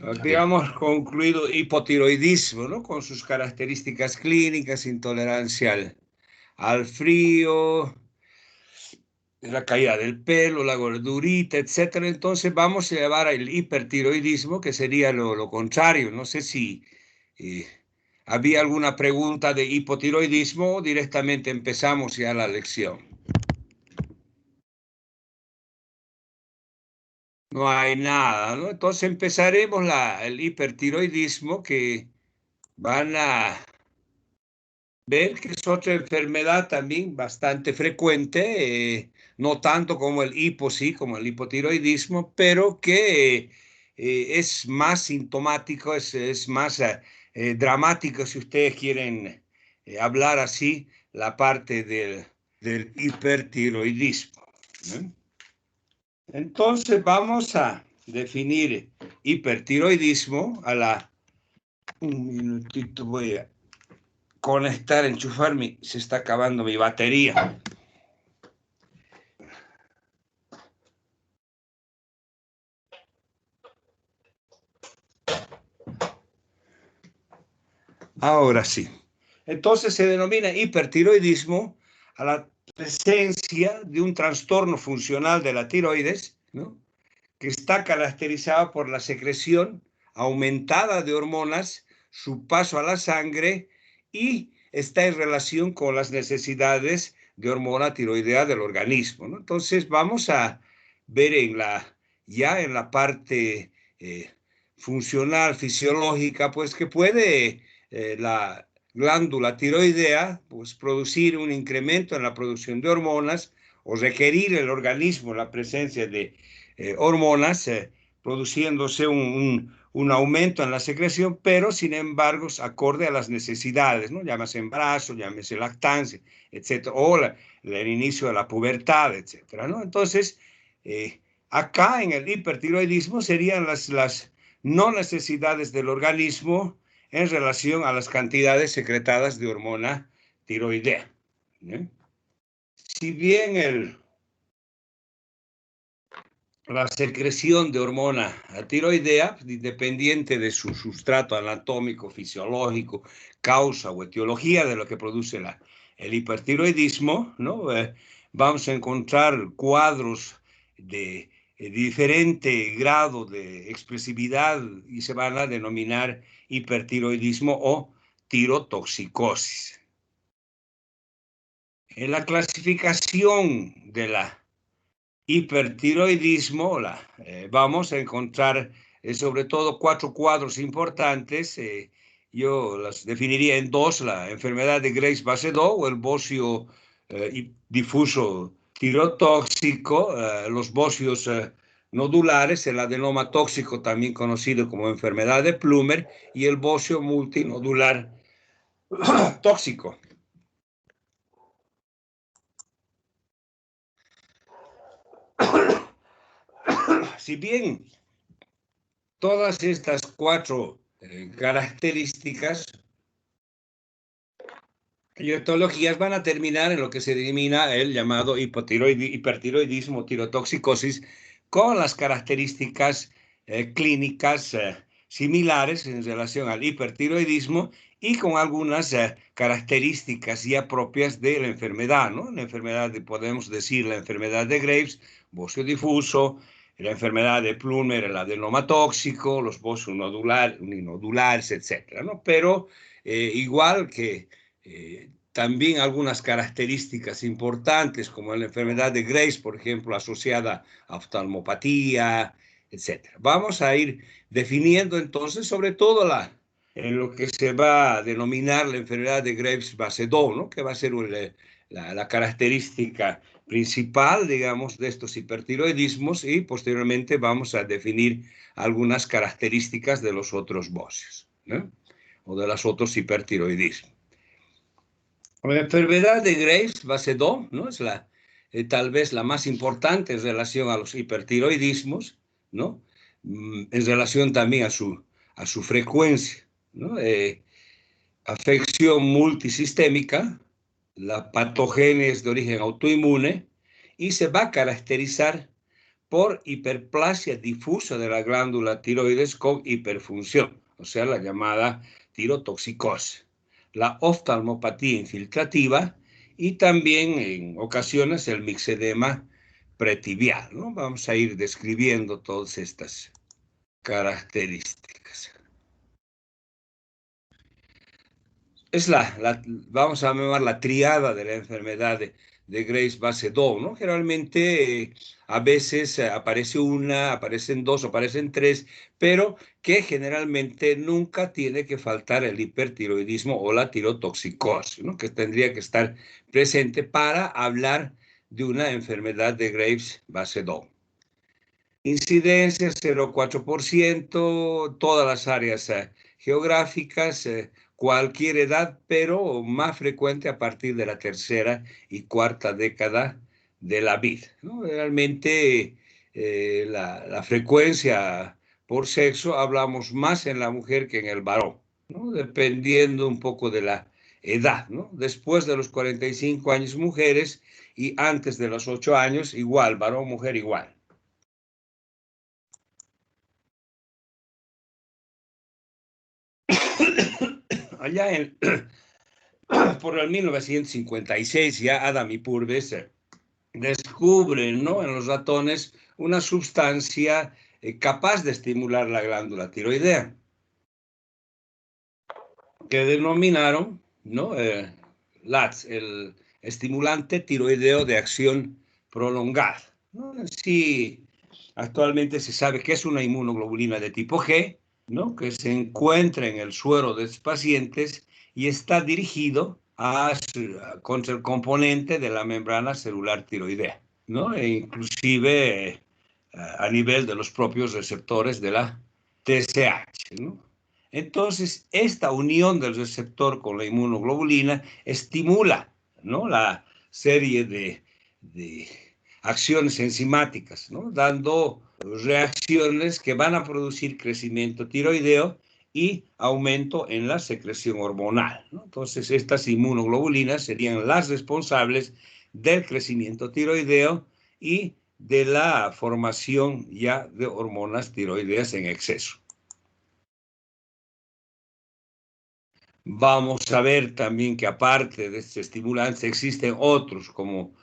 Habíamos concluido hipotiroidismo, ¿no? Con sus características clínicas, intolerancia al frío, la caída del pelo, la gordurita, etcétera. Entonces vamos a llevar al hipertiroidismo, que sería lo contrario. No sé si eh, había alguna pregunta de hipotiroidismo o directamente empezamos ya la lección. No hay nada, ¿no? Entonces empezaremos el hipertiroidismo, que van a ver que es otra enfermedad también bastante frecuente, no tanto como el hipo, sí, como el hipotiroidismo, pero que es más sintomático, es más dramático, si ustedes quieren hablar así, la parte del hipertiroidismo, ¿no? Entonces vamos a definir hipertiroidismo un minutito, voy a conectar, enchufarme, se está acabando mi batería. Ahora sí. Entonces se denomina hipertiroidismo a la presencia de un trastorno funcional de la tiroides, ¿no? Que está caracterizado por la secreción aumentada de hormonas, su paso a la sangre y está en relación con las necesidades de hormona tiroidea del organismo, ¿no? Entonces vamos a ver ya en la parte funcional, fisiológica, pues que puede la glándula tiroidea pues producir un incremento en la producción de hormonas o requerir el organismo la presencia de hormonas, produciéndose un aumento en la secreción, pero sin embargo acorde a las necesidades, ¿no? Llámese embarazo, llámese lactancia, etcétera, o el inicio de la pubertad, etcétera, ¿no? Entonces, acá en el hipertiroidismo serían las no necesidades del organismo en relación a las cantidades secretadas de hormona tiroidea, ¿no? Si bien la secreción de hormona tiroidea, independiente de su sustrato anatómico, fisiológico, causa o etiología de lo que produce el hipertiroidismo, ¿no? Vamos a encontrar cuadros de diferente grado de expresividad y se van a denominar hipertiroidismo o tirotoxicosis. En la clasificación de la hipertiroidismo, vamos a encontrar sobre todo cuatro cuadros importantes. Yo las definiría en dos: la enfermedad de Graves-Basedow o el bocio difuso tirotóxico, los bocios nodulares, el adenoma tóxico, también conocido como enfermedad de Plummer, y el bocio multinodular tóxico. Si bien todas estas cuatro características y etiologías van a terminar en lo que se denomina el llamado hipertiroidismo, tirotoxicosis, con las características clínicas similares en relación al hipertiroidismo y con algunas características ya propias de la enfermedad, ¿no? La enfermedad, podemos decir, la enfermedad de Graves, bocio difuso, la enfermedad de Plummer, el adenoma tóxico, los bocios uninodular, etcétera, ¿no? Pero igual que también algunas características importantes, como la enfermedad de Graves, por ejemplo, asociada a oftalmopatía, etcétera. Vamos a ir definiendo entonces, sobre todo en lo que se va a denominar la enfermedad de Graves-Basedow, ¿no? Que va a ser la característica principal, digamos, de estos hipertiroidismos, y posteriormente vamos a definir algunas características de los otros bocios, ¿no? O de los otros hipertiroidismos. La enfermedad de Graves-Basedow, ¿no? Es tal vez la más importante en relación a los hipertiroidismos, ¿no? En relación también a su frecuencia, ¿no? Afección multisistémica, la patogenia es de origen autoinmune y se va a caracterizar por hiperplasia difusa de la glándula tiroides con hiperfunción, o sea, la llamada tirotoxicosis, la oftalmopatía infiltrativa y también en ocasiones el mixedema pretibial, ¿no? Vamos a ir describiendo todas estas características. Es vamos a llamar la triada de la enfermedad de Graves-Basedow, ¿no? Generalmente, a veces aparece una, aparecen dos, aparecen tres, pero que generalmente nunca tiene que faltar el hipertiroidismo o la tirotoxicosis, ¿no? Que tendría que estar presente para hablar de una enfermedad de Graves-Basedow. Incidencia 0,4%, todas las áreas geográficas, cualquier edad, pero más frecuente a partir de la tercera y cuarta década de la vida, ¿no? Realmente la frecuencia por sexo hablamos más en la mujer que en el varón, ¿no? Dependiendo un poco de la edad, ¿no? Después de los 45 años mujeres y antes de los 8 años igual, varón, mujer igual. Allá por el 1956 ya Adam y Purves descubren, ¿no?, en los ratones una sustancia capaz de estimular la glándula tiroidea, que denominaron, ¿no?, LATS, el estimulante tiroideo de acción prolongada, ¿no? Sí, actualmente se sabe que es una inmunoglobulina de tipo G, ¿no?, que se encuentra en el suero de los pacientes y está dirigido contra el componente de la membrana celular tiroidea, ¿no? E inclusive a nivel de los propios receptores de la TSH, ¿no? Entonces, esta unión del receptor con la inmunoglobulina estimula, ¿no?, la serie de acciones enzimáticas, ¿no?, dando reacciones que van a producir crecimiento tiroideo y aumento en la secreción hormonal, ¿no? Entonces, estas inmunoglobulinas serían las responsables del crecimiento tiroideo y de la formación ya de hormonas tiroideas en exceso. Vamos a ver también que aparte de este estimulante existen otros como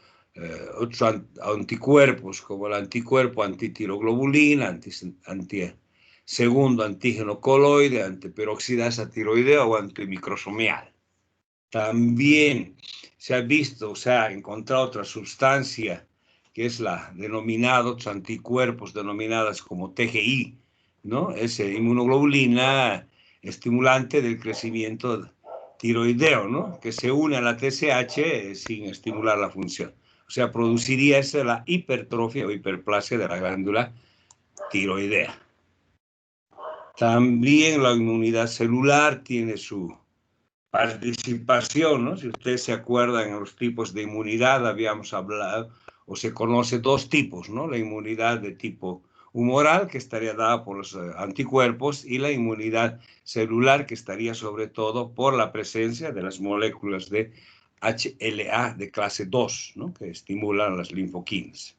otros anticuerpos, como el anticuerpo antitiroglobulina, segundo antígeno coloide, antiperoxidasa tiroidea o antimicrosomial. También se ha visto, o sea, encontrado otra sustancia que es la denominada, otros anticuerpos denominadas como TGI, ¿no? Es inmunoglobulina estimulante del crecimiento tiroideo, ¿no?, que se une a la TSH sin estimular la función. O sea, produciría esa la hipertrofia o hiperplasia de la glándula tiroidea. También la inmunidad celular tiene su participación, ¿no? Si ustedes se acuerdan, en los tipos de inmunidad habíamos hablado, o se conoce dos tipos, ¿no? La inmunidad de tipo humoral, que estaría dada por los anticuerpos, y la inmunidad celular, que estaría sobre todo por la presencia de las moléculas de HLA de clase 2, ¿no?, que estimulan las linfoquinas.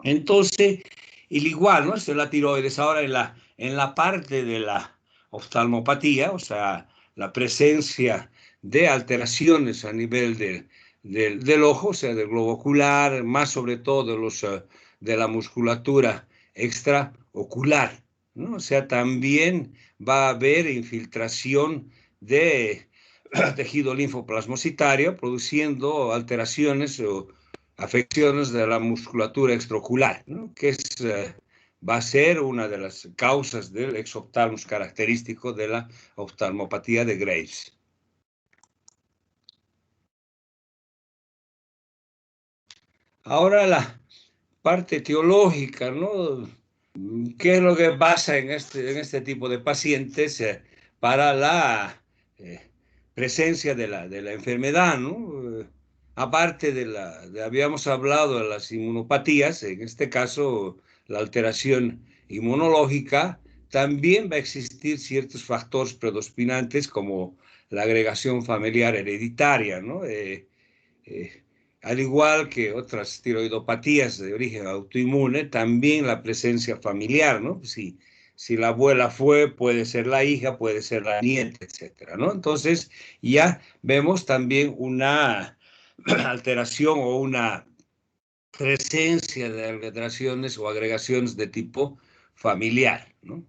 Entonces, el igual, ¿no? Esto es la tiroides. Ahora en la parte de la oftalmopatía, o sea, la presencia de alteraciones a nivel del ojo, o sea, del globo ocular, más sobre todo de la musculatura extraocular, ¿no? O sea, también va a haber infiltración de tejido linfoplasmocitario, produciendo alteraciones o afecciones de la musculatura extraocular, ¿no?, que va a ser una de las causas del exoptalmos característico de la oftalmopatía de Graves. Ahora la parte teológica, ¿no? ¿Qué es lo que pasa en este tipo de pacientes para la presencia de la enfermedad, ¿no? Aparte habíamos hablado de las inmunopatías, en este caso la alteración inmunológica, también va a existir ciertos factores predominantes como la agregación familiar hereditaria, ¿no? al igual que otras tiroidopatías de origen autoinmune, también la presencia familiar, ¿no? Si la abuela fue, puede ser la hija, puede ser la nieta, etcétera, ¿no? Entonces, ya vemos también una alteración o una presencia de alteraciones o agregaciones de tipo familiar, ¿no?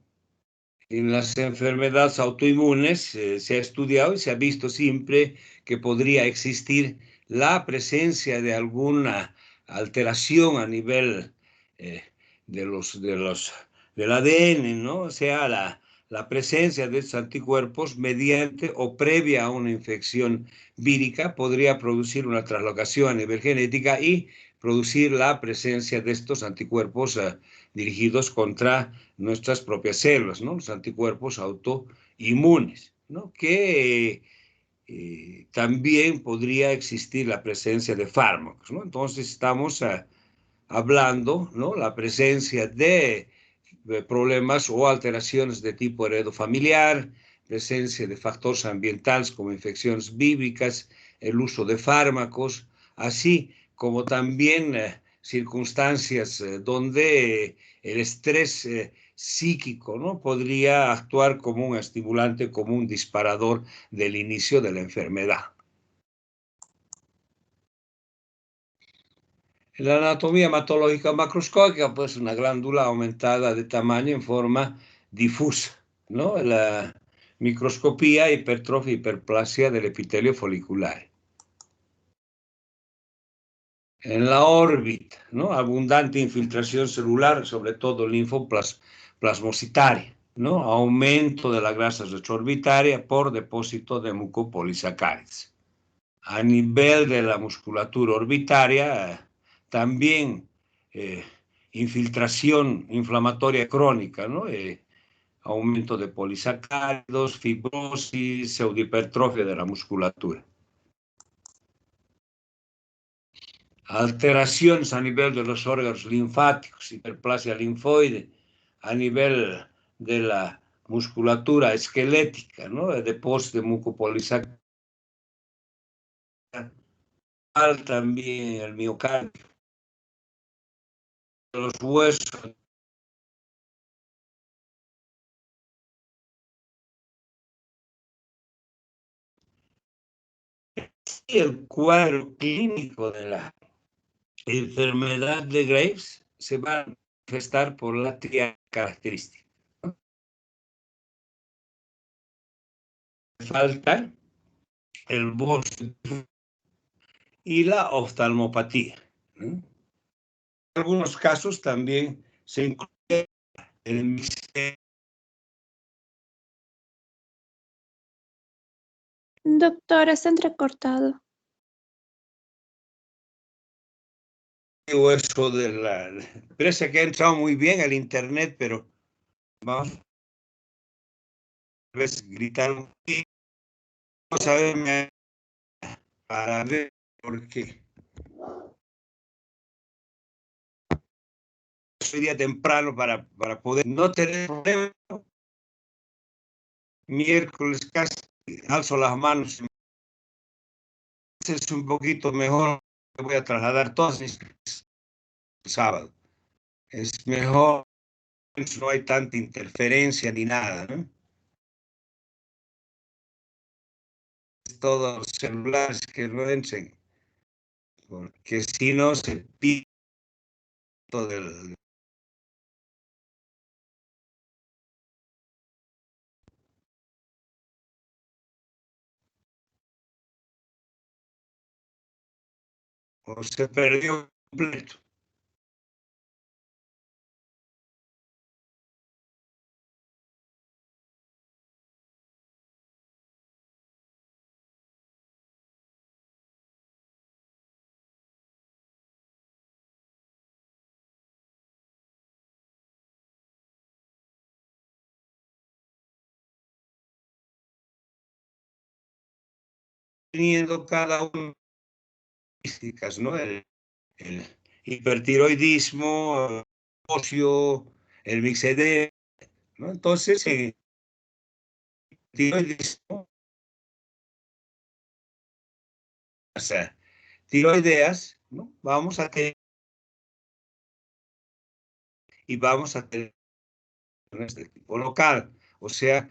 En las enfermedades autoinmunes se ha estudiado y se ha visto siempre que podría existir la presencia de alguna alteración a nivel eh, del ADN, ¿no? O sea, la presencia de estos anticuerpos mediante o previa a una infección vírica podría producir una traslocación a nivel genética y producir la presencia de estos anticuerpos dirigidos contra nuestras propias células, ¿no? Los anticuerpos autoinmunes, ¿no? Que también podría existir la presencia de fármacos, ¿no? Entonces estamos hablando, ¿no? La presencia de problemas o alteraciones de tipo heredofamiliar, presencia de factores ambientales como infecciones víricas, el uso de fármacos, así como también circunstancias donde el estrés psíquico, ¿no? Podría actuar como un estimulante, como un disparador del inicio de la enfermedad. En la anatomía hematológica macroscópica, pues una glándula aumentada de tamaño en forma difusa, ¿no? La microscopía, hipertrofia, hiperplasia del epitelio folicular. En la órbita, ¿no? Abundante infiltración celular, sobre todo linfoplasmocitaria, ¿no? Aumento de la grasa retroorbitaria por depósito de mucopolisacáridos. A nivel de la musculatura orbitaria, también eh, infiltración inflamatoria crónica, ¿no? Aumento de polisacáridos, fibrosis, pseudohipertrofia de la musculatura. Alteraciones a nivel de los órganos linfáticos, hiperplasia linfoide, a nivel de la musculatura esquelética, ¿no? El depósito de mucopolisacáridos, también el miocardio, los huesos. Y el cuadro clínico de la enfermedad de Graves se va a manifestar por la tríada característica. Falta el bolso y la oftalmopatía, ¿no? En algunos casos también se incluye el mixed. Doctor, está entrecortado. Eso de la... Parece que ha entrado muy bien el internet, pero vamos a gritar un poquito, vamos a ver para ver por qué. Soy día temprano para poder no tener problemas. Miércoles casi alzo las manos. Es un poquito mejor. Voy a trasladar todas mis sábado. Es mejor, no hay tanta interferencia ni nada, ¿no? Todos los celulares que lo entren, porque si no se pide del... o se perdió completo. Teniendo cada uno características, ¿no? El hipertiroidismo, el ocio, el mixedema, ¿no? Entonces, tiroidismo, o sea, tiroideas, ¿no? Vamos a tener este tipo local, o sea,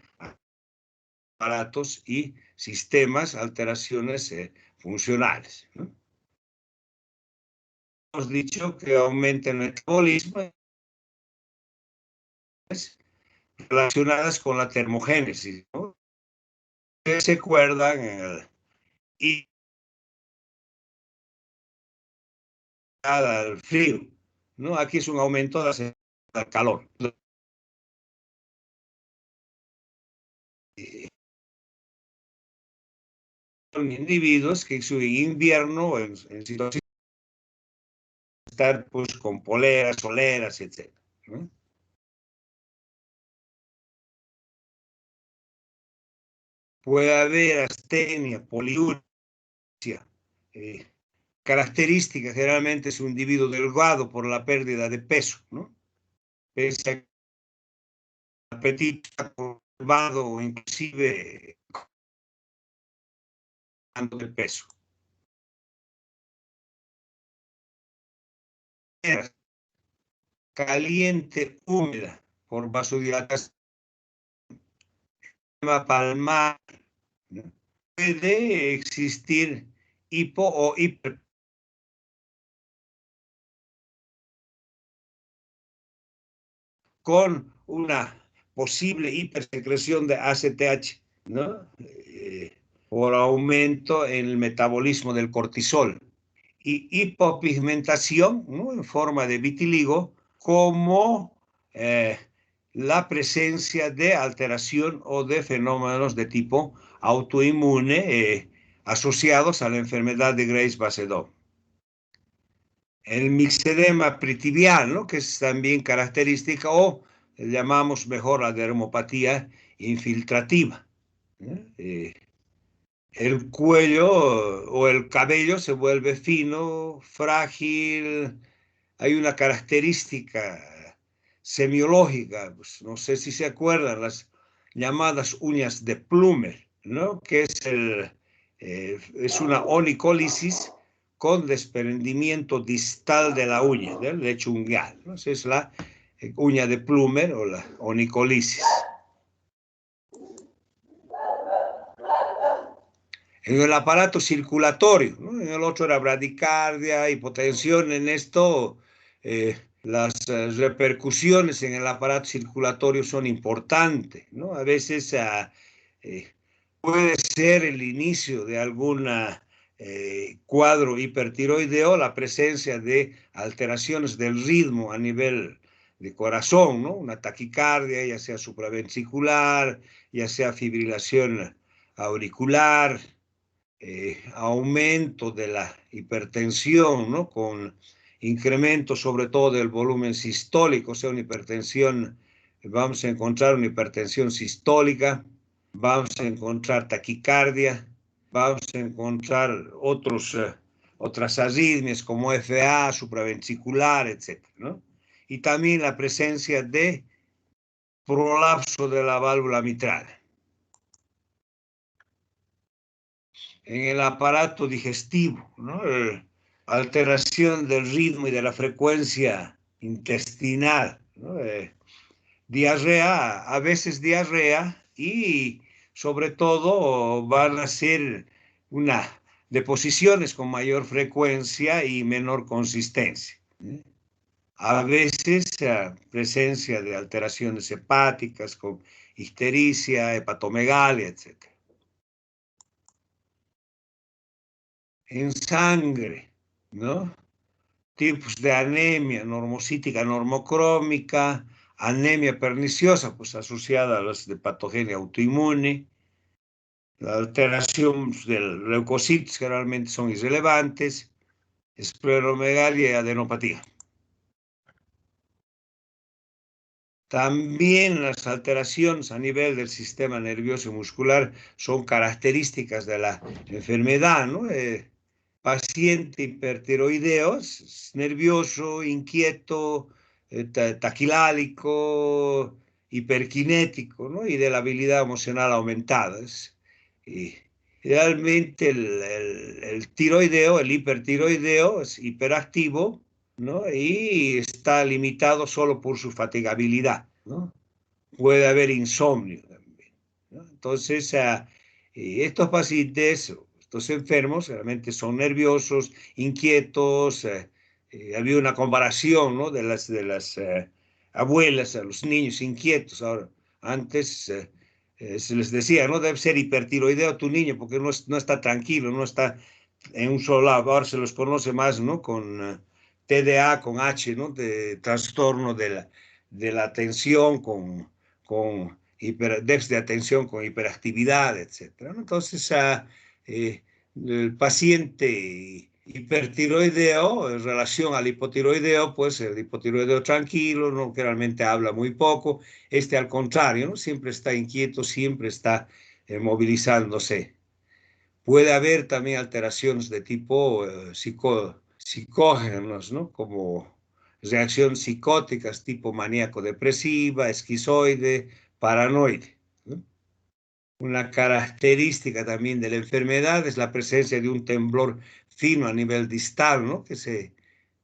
aparatos y sistemas, alteraciones funcionales, ¿no? Hemos dicho que aumenta el metabolismo relacionadas con la termogénesis, ¿no? Que se acuerdan y al frío, ¿no? Aquí es un aumento del calor. Son individuos que en su invierno, en situaciones de estar pues, con poleras, soleras, etc., ¿no? Puede haber astenia, poliuria, eh, característica generalmente es un individuo delgado por la pérdida de peso, ¿no? Pese a que el apetito está conservado o inclusive de peso. Caliente, húmeda, por vasodilatación palmar, ¿no? Puede existir hipo o hiper con una posible hipersecreción de ACTH, ¿no? Por aumento en el metabolismo del cortisol. Y hipopigmentación, ¿no? En forma de vitiligo, como la presencia de alteración o de fenómenos de tipo autoinmune asociados a la enfermedad de Graves-Basedow. El mixedema pritibial, ¿no? Que es también característica, o llamamos mejor la dermopatía infiltrativa, ¿no? El cuello o el cabello se vuelve fino, frágil. Hay una característica semiológica, pues, no sé si se acuerdan, las llamadas uñas de Plummer, ¿no? Que es una onicólisis con desprendimiento distal de la uña, del lecho unguial, ¿no? Esa es la uña de Plummer o la onicolisis. En el aparato circulatorio, ¿no? En el otro era bradicardia, hipotensión. En esto las repercusiones en el aparato circulatorio son importantes, ¿no? A veces puede ser el inicio de algún cuadro hipertiroideo, la presencia de alteraciones del ritmo a nivel de corazón, ¿no? Una taquicardia, ya sea supraventricular, ya sea fibrilación auricular, aumento de la hipertensión, ¿no? Con incremento sobre todo del volumen sistólico, o sea, una hipertensión, vamos a encontrar una hipertensión sistólica, vamos a encontrar taquicardia, vamos a encontrar otras arritmias como FA, supraventricular, etc., ¿no? Y también la presencia de prolapso de la válvula mitral. En el aparato digestivo, ¿no? Alteración del ritmo y de la frecuencia intestinal, ¿no? Diarrea, a veces diarrea, y sobre todo van a ser una deposiciones con mayor frecuencia y menor consistencia. A veces presencia de alteraciones hepáticas con ictericia, hepatomegalia, etc. En sangre, ¿no? Tipos de anemia normocítica, normocrómica, anemia perniciosa, pues asociada a las de patogenia autoinmune, la alteración del leucocitos generalmente son irrelevantes, escleromegalia y adenopatía. También las alteraciones a nivel del sistema nervioso y muscular son características de la enfermedad, ¿no? Paciente hipertiroideo, nervioso, inquieto, taquilálico, hiperkinético, ¿no? Y de la habilidad emocional aumentada. Realmente el tiroideo, el hipertiroideo es hiperactivo, ¿no? Y está limitado solo por su fatigabilidad, ¿no? Puede haber insomnio también, ¿no? Entonces, estos pacientes, estos enfermos, realmente son nerviosos, inquietos. Había una comparación, ¿no? de las abuelas a los niños inquietos. Ahora, antes se les decía, no debe ser hipertiroideo tu niño porque no está tranquilo, no está en un solo lado. Ahora se los conoce más, ¿no? Con TDA, con H, ¿no? De trastorno de la atención, con déficit de atención, con hiperactividad, etcétera, ¿no? Entonces, el paciente hipertiroideo en relación al hipotiroideo, pues el hipotiroideo tranquilo, ¿no? Que realmente habla muy poco, al contrario, ¿no? Siempre está inquieto, siempre está movilizándose. Puede haber también alteraciones de tipo psicógenos, ¿no? Como reacciones psicóticas tipo maníaco-depresiva, esquizoide, paranoide, ¿no? Una característica también de la enfermedad es la presencia de un temblor fino a nivel distal, ¿no? Que se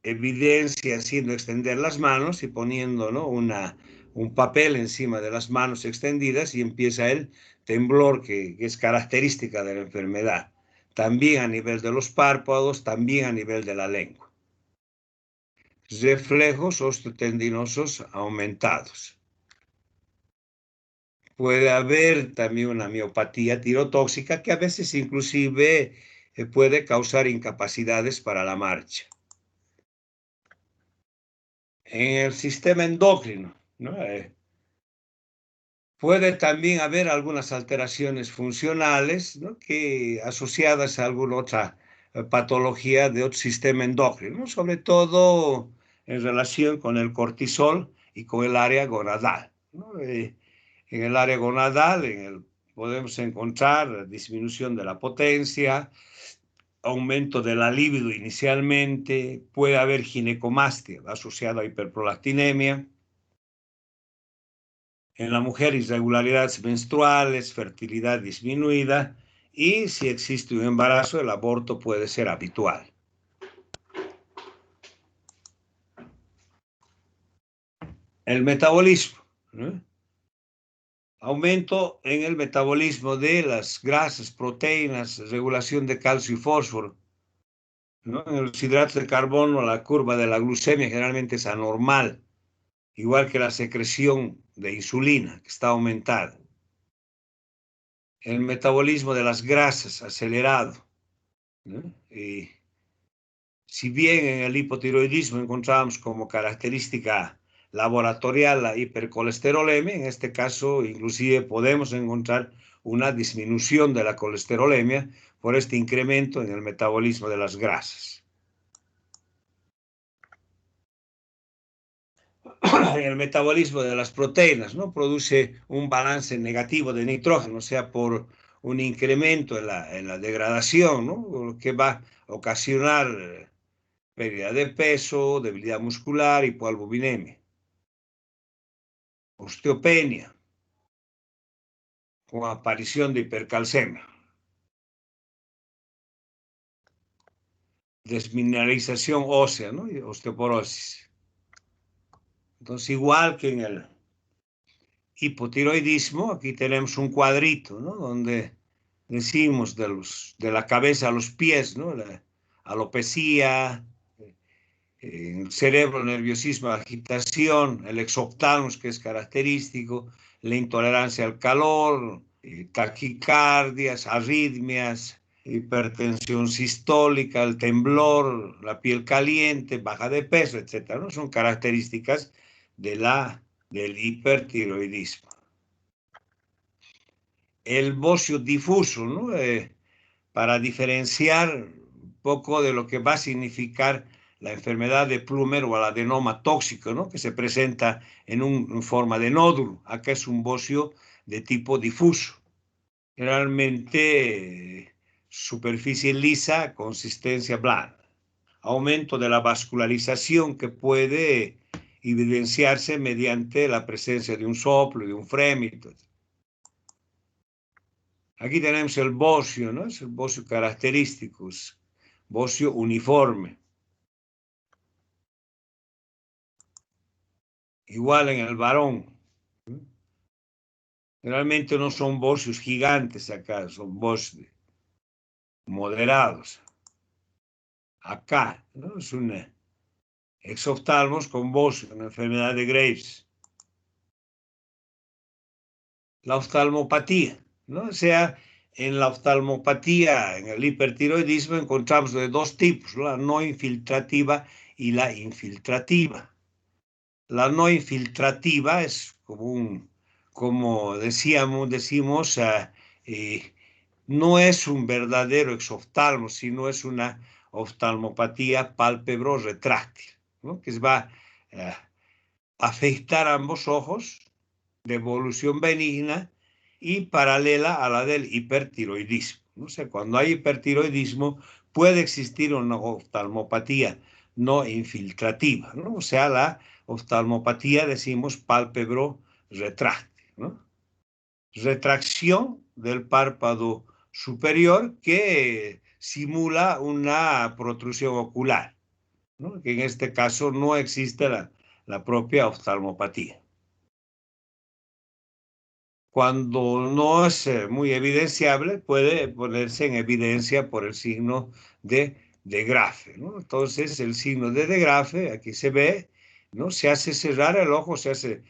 evidencia haciendo extender las manos y poniendo, ¿no? un papel encima de las manos extendidas y empieza el temblor que es característica de la enfermedad. También a nivel de los párpados, también a nivel de la lengua. Reflejos osteotendinosos aumentados. Puede haber también una miopatía tirotóxica que a veces inclusive puede causar incapacidades para la marcha. En el sistema endocrino, ¿no? Puede también haber algunas alteraciones funcionales, ¿no? Que asociadas a alguna otra patología de otro sistema endocrino, ¿no? Sobre todo en relación con el cortisol y con el área gonadal, ¿no? En el área gonadal podemos encontrar disminución de la potencia, aumento de la libido inicialmente, puede haber ginecomastia asociada a hiperprolactinemia. En la mujer, irregularidades menstruales, fertilidad disminuida y si existe un embarazo, el aborto puede ser habitual. El metabolismo, ¿no? Aumento en el metabolismo de las grasas, proteínas, regulación de calcio y fósforo, ¿no? En los hidratos de carbono, la curva de la glucemia generalmente es anormal, igual que la secreción de insulina, que está aumentada. El metabolismo de las grasas acelerado, ¿no? Y si bien en el hipotiroidismo encontramos como característica laboratorial la hipercolesterolemia, en este caso inclusive podemos encontrar una disminución de la colesterolemia por este incremento en el metabolismo de las grasas. El metabolismo de las proteínas, ¿no? Produce un balance negativo de nitrógeno, o sea, por un incremento en la degradación, ¿no? Que va a ocasionar pérdida de peso, debilidad muscular, hipoalbuminemia. Osteopenia, con aparición de hipercalcemia. Desmineralización ósea, ¿no? Y osteoporosis. Entonces, igual que en el hipotiroidismo, aquí tenemos un cuadrito, ¿no? Donde decimos de la cabeza a los pies, ¿no? La alopecia, el cerebro, nerviosismo, agitación, el exoptálamos, que es característico, la intolerancia al calor, taquicardias, arritmias, hipertensión sistólica, el temblor, la piel caliente, baja de peso, etcétera, ¿no? Son características del hipertiroidismo. El bocio difuso, ¿no? Para diferenciar un poco de lo que va a significar la enfermedad de Plummer o el adenoma tóxico, ¿no? Que se presenta en forma de nódulo. Acá es un bocio de tipo difuso. Generalmente superficie lisa, consistencia blanda. Aumento de la vascularización que puede evidenciarse mediante la presencia de un soplo y de un frémito. Aquí tenemos el bocio, ¿no? Es el bocio característico, es bocio uniforme. Igual en el varón. Realmente no son bocios gigantes acá, son bocios moderados. Acá, ¿no? Es un exoftalmos con bocio, una enfermedad de Graves. La oftalmopatía, ¿no? O sea, en la oftalmopatía, en el hipertiroidismo, encontramos de dos tipos, la no infiltrativa y la infiltrativa. La no infiltrativa es como decimos, no es un verdadero exoftalmo, sino es una oftalmopatía pálpebro-retráctil, ¿no? Que va a afectar ambos ojos de evolución benigna y paralela a la del hipertiroidismo. O sea, cuando hay hipertiroidismo puede existir una oftalmopatía no infiltrativa, ¿no? O sea, la oftalmopatía, decimos, pálpebro-retráctil, ¿no? Retracción del párpado superior que simula una protrusión ocular, ¿no? Que en este caso no existe la propia oftalmopatía. Cuando no es muy evidenciable, puede ponerse en evidencia por el signo de Grafe, ¿no? Entonces, el signo de Grafe, aquí se ve, ¿no? Se hace cerrar el ojo, se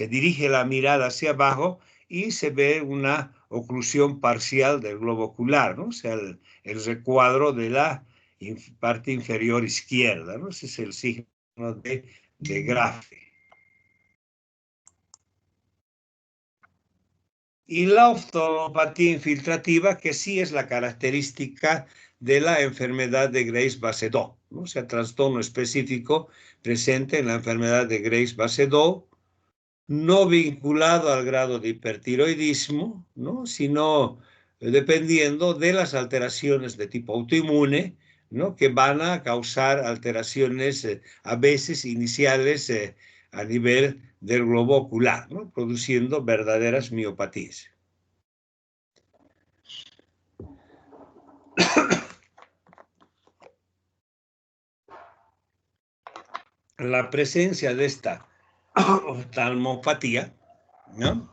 dirige la mirada hacia abajo y se ve una oclusión parcial del globo ocular, ¿no? O sea, el recuadro de la parte inferior izquierda, ¿no? Ese es el signo de Grafe. Y la oftalmopatía infiltrativa, que sí es la característica de la enfermedad de Graves-Basedow, ¿no? O sea, trastorno específico presente en la enfermedad de Graves-Basedow, no vinculado al grado de hipertiroidismo, ¿no? Sino dependiendo de las alteraciones de tipo autoinmune, ¿no? Que van a causar alteraciones a veces iniciales a nivel del globo ocular, ¿no? Produciendo verdaderas miopatías. La presencia de esta oftalmopatía, ¿no?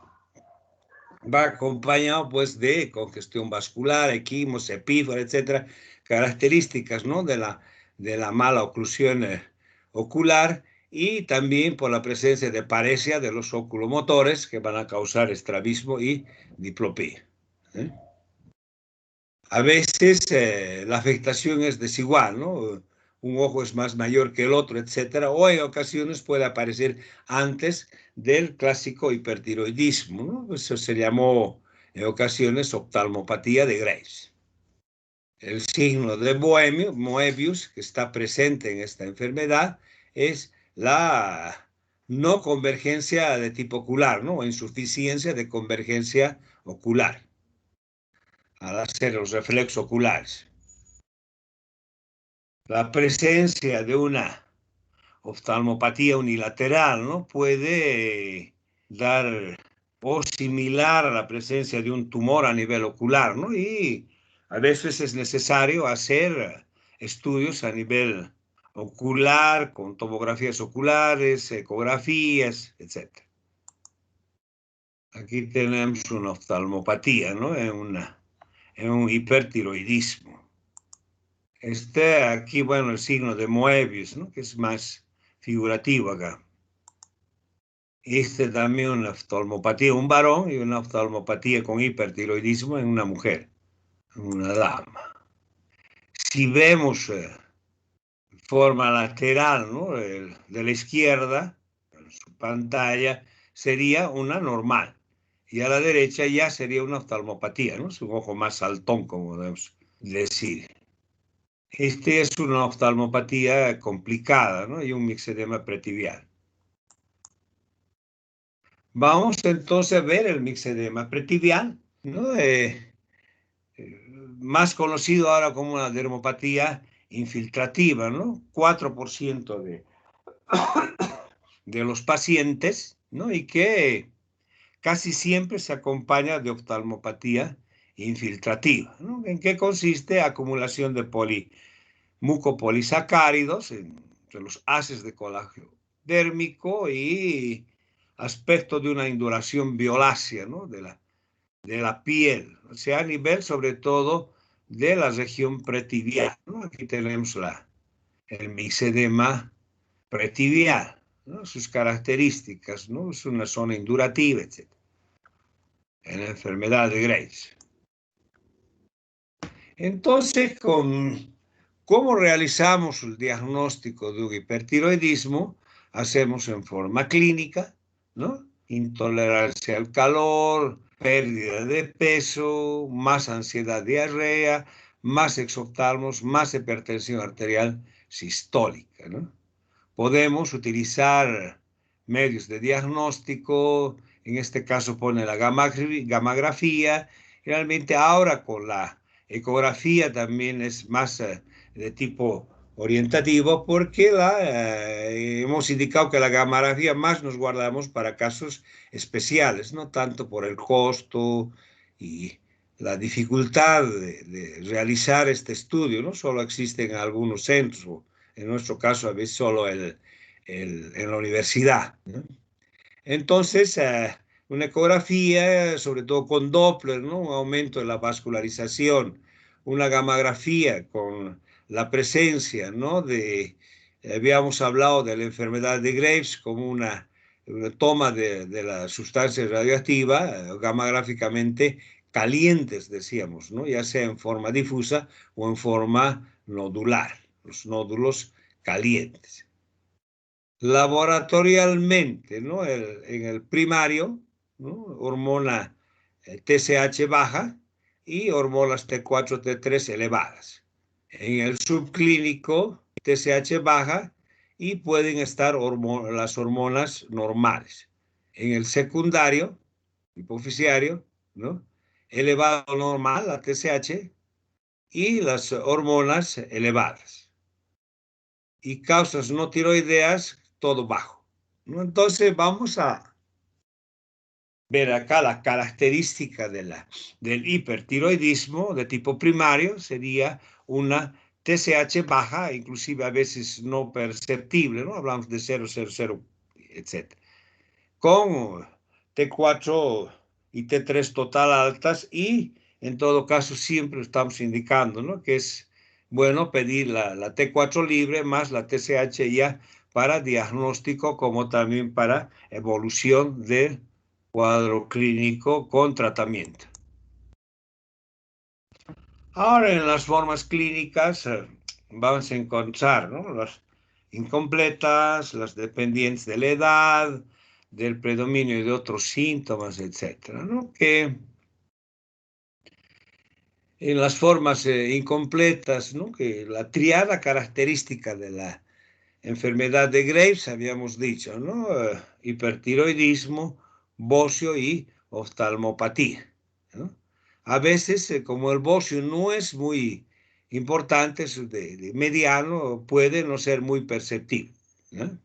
Va acompañado pues de congestión vascular, equimos, epífora, etcétera, características, ¿no? de la mala oclusión ocular, y también por la presencia de paresia de los oculomotores que van a causar estrabismo y diplopía, ¿eh? A veces la afectación es desigual, ¿no? Un ojo es más mayor que el otro, etcétera, o en ocasiones puede aparecer antes del clásico hipertiroidismo, ¿no? Eso se llamó en ocasiones oftalmopatía de Graves. El signo de Moebius, que está presente en esta enfermedad, es la no convergencia de tipo ocular, ¿no? O insuficiencia de convergencia ocular al hacer los reflejos oculares. La presencia de una oftalmopatía unilateral, ¿no? Puede dar o similar a la presencia de un tumor a nivel ocular, ¿no? Y a veces es necesario hacer estudios a nivel ocular, con tomografías oculares, ecografías, etc. Aquí tenemos una oftalmopatía, ¿no? En un hipertiroidismo. Aquí, bueno, el signo de Moebius, ¿no? Que es más figurativo acá. También una oftalmopatía en un varón y una oftalmopatía con hipertiroidismo en una mujer, en una dama. Si vemos forma lateral, ¿no? De la izquierda, en su pantalla, sería una normal. Y a la derecha ya sería una oftalmopatía, ¿no? Es un ojo más saltón, como debemos decir. Es una oftalmopatía complicada, ¿no? Y un mixedema pretibial. Vamos entonces a ver el mixedema pretibial, ¿no? Más conocido ahora como una dermopatía infiltrativa, ¿no? 4% de los pacientes, ¿no? Y que casi siempre se acompaña de oftalmopatía infiltrativa, ¿no? ¿En qué consiste? Acumulación de mucopolisacáridos entre los haces de colágeno dérmico y aspecto de una induración violácea, ¿no? de la piel, o sea, a nivel sobre todo de la región pretibial, ¿no? Aquí tenemos el misedema pretibial, ¿no? Sus características, ¿no? Es una zona indurativa, etc. En la enfermedad de Graves. Entonces, ¿cómo realizamos el diagnóstico de un hipertiroidismo? Hacemos en forma clínica, ¿no? Intolerancia al calor, pérdida de peso, más ansiedad, diarrea, más exoftalmos, más hipertensión arterial sistólica, ¿no? Podemos utilizar medios de diagnóstico, en este caso pone la gamografía, realmente ahora con la ecografía también es más de tipo orientativo porque hemos indicado que la gamografía más nos guardamos para casos especiales, no tanto por el costo y la dificultad de realizar este estudio, no solo existe en algunos centros, en nuestro caso a veces solo en la universidad, ¿no? Entonces, una ecografía, sobre todo con Doppler, ¿no? Un aumento de la vascularización, una gamografía con la presencia, ¿no? Habíamos hablado de la enfermedad de Graves como una toma de la sustancia radioactiva, gamagráficamente calientes, decíamos, ¿no? Ya sea en forma difusa o en forma nodular, los nódulos calientes. Laboratorialmente, ¿no? En el primario, ¿no? Hormona TSH baja y hormonas T4, T3 elevadas. En el subclínico, TSH baja y pueden estar las hormonas normales. En el secundario, hipofisiario, ¿no? Elevado normal, la TSH, y las hormonas elevadas. Y causas no tiroideas, todo bajo, ¿no? Entonces vamos a ver acá la característica del hipertiroidismo de tipo primario, sería una TSH baja, inclusive a veces no perceptible, ¿no? Hablamos de 0,00, etc. Con T4 y T3 total altas y en todo caso siempre estamos indicando, ¿no? Que es bueno pedir la T4 libre más la TSH ya para diagnóstico como también para evolución del cuadro clínico con tratamiento. Ahora en las formas clínicas vamos a encontrar, ¿no? Las incompletas, las dependientes de la edad, del predominio de otros síntomas, etcétera, ¿no? Que en las formas incompletas, ¿no? Que la triada característica de la enfermedad de Graves, habíamos dicho, ¿no? Hipertiroidismo, bocio y oftalmopatía, ¿no? A veces, como el bocio no es muy importante, es de mediano, puede no ser muy perceptible, ¿no?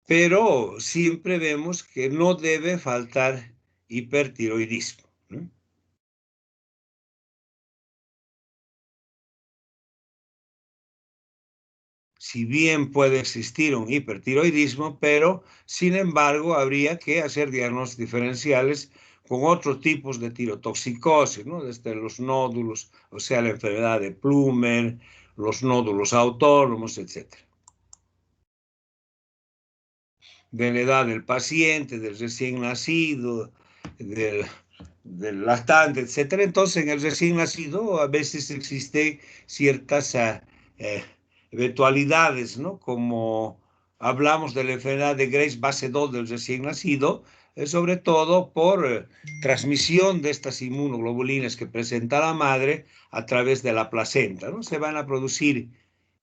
Pero siempre vemos que no debe faltar hipertiroidismo, ¿no? Si bien puede existir un hipertiroidismo, pero sin embargo habría que hacer diagnósticos diferenciales con otros tipos de tirotoxicosis, ¿no? Desde los nódulos, o sea, la enfermedad de Plummer, los nódulos autónomos, etc. De la edad del paciente, del recién nacido, del, del lactante, etc. Entonces, en el recién nacido a veces existen ciertas eh, eventualidades, ¿no? Como hablamos de la enfermedad de Graves base 2 del recién nacido, sobre todo por transmisión de estas inmunoglobulinas que presenta la madre a través de la placenta, ¿no? Se van a producir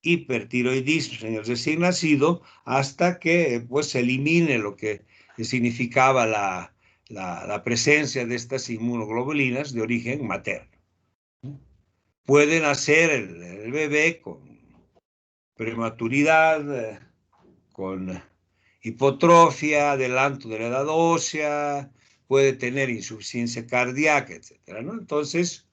hipertiroidismo en el recién nacido hasta que pues, se elimine lo que significaba la presencia de estas inmunoglobulinas de origen materno. Pueden nacer el bebé con prematuridad, con hipotrofia, adelanto de la edad ósea, puede tener insuficiencia cardíaca, etcétera, ¿no? Entonces,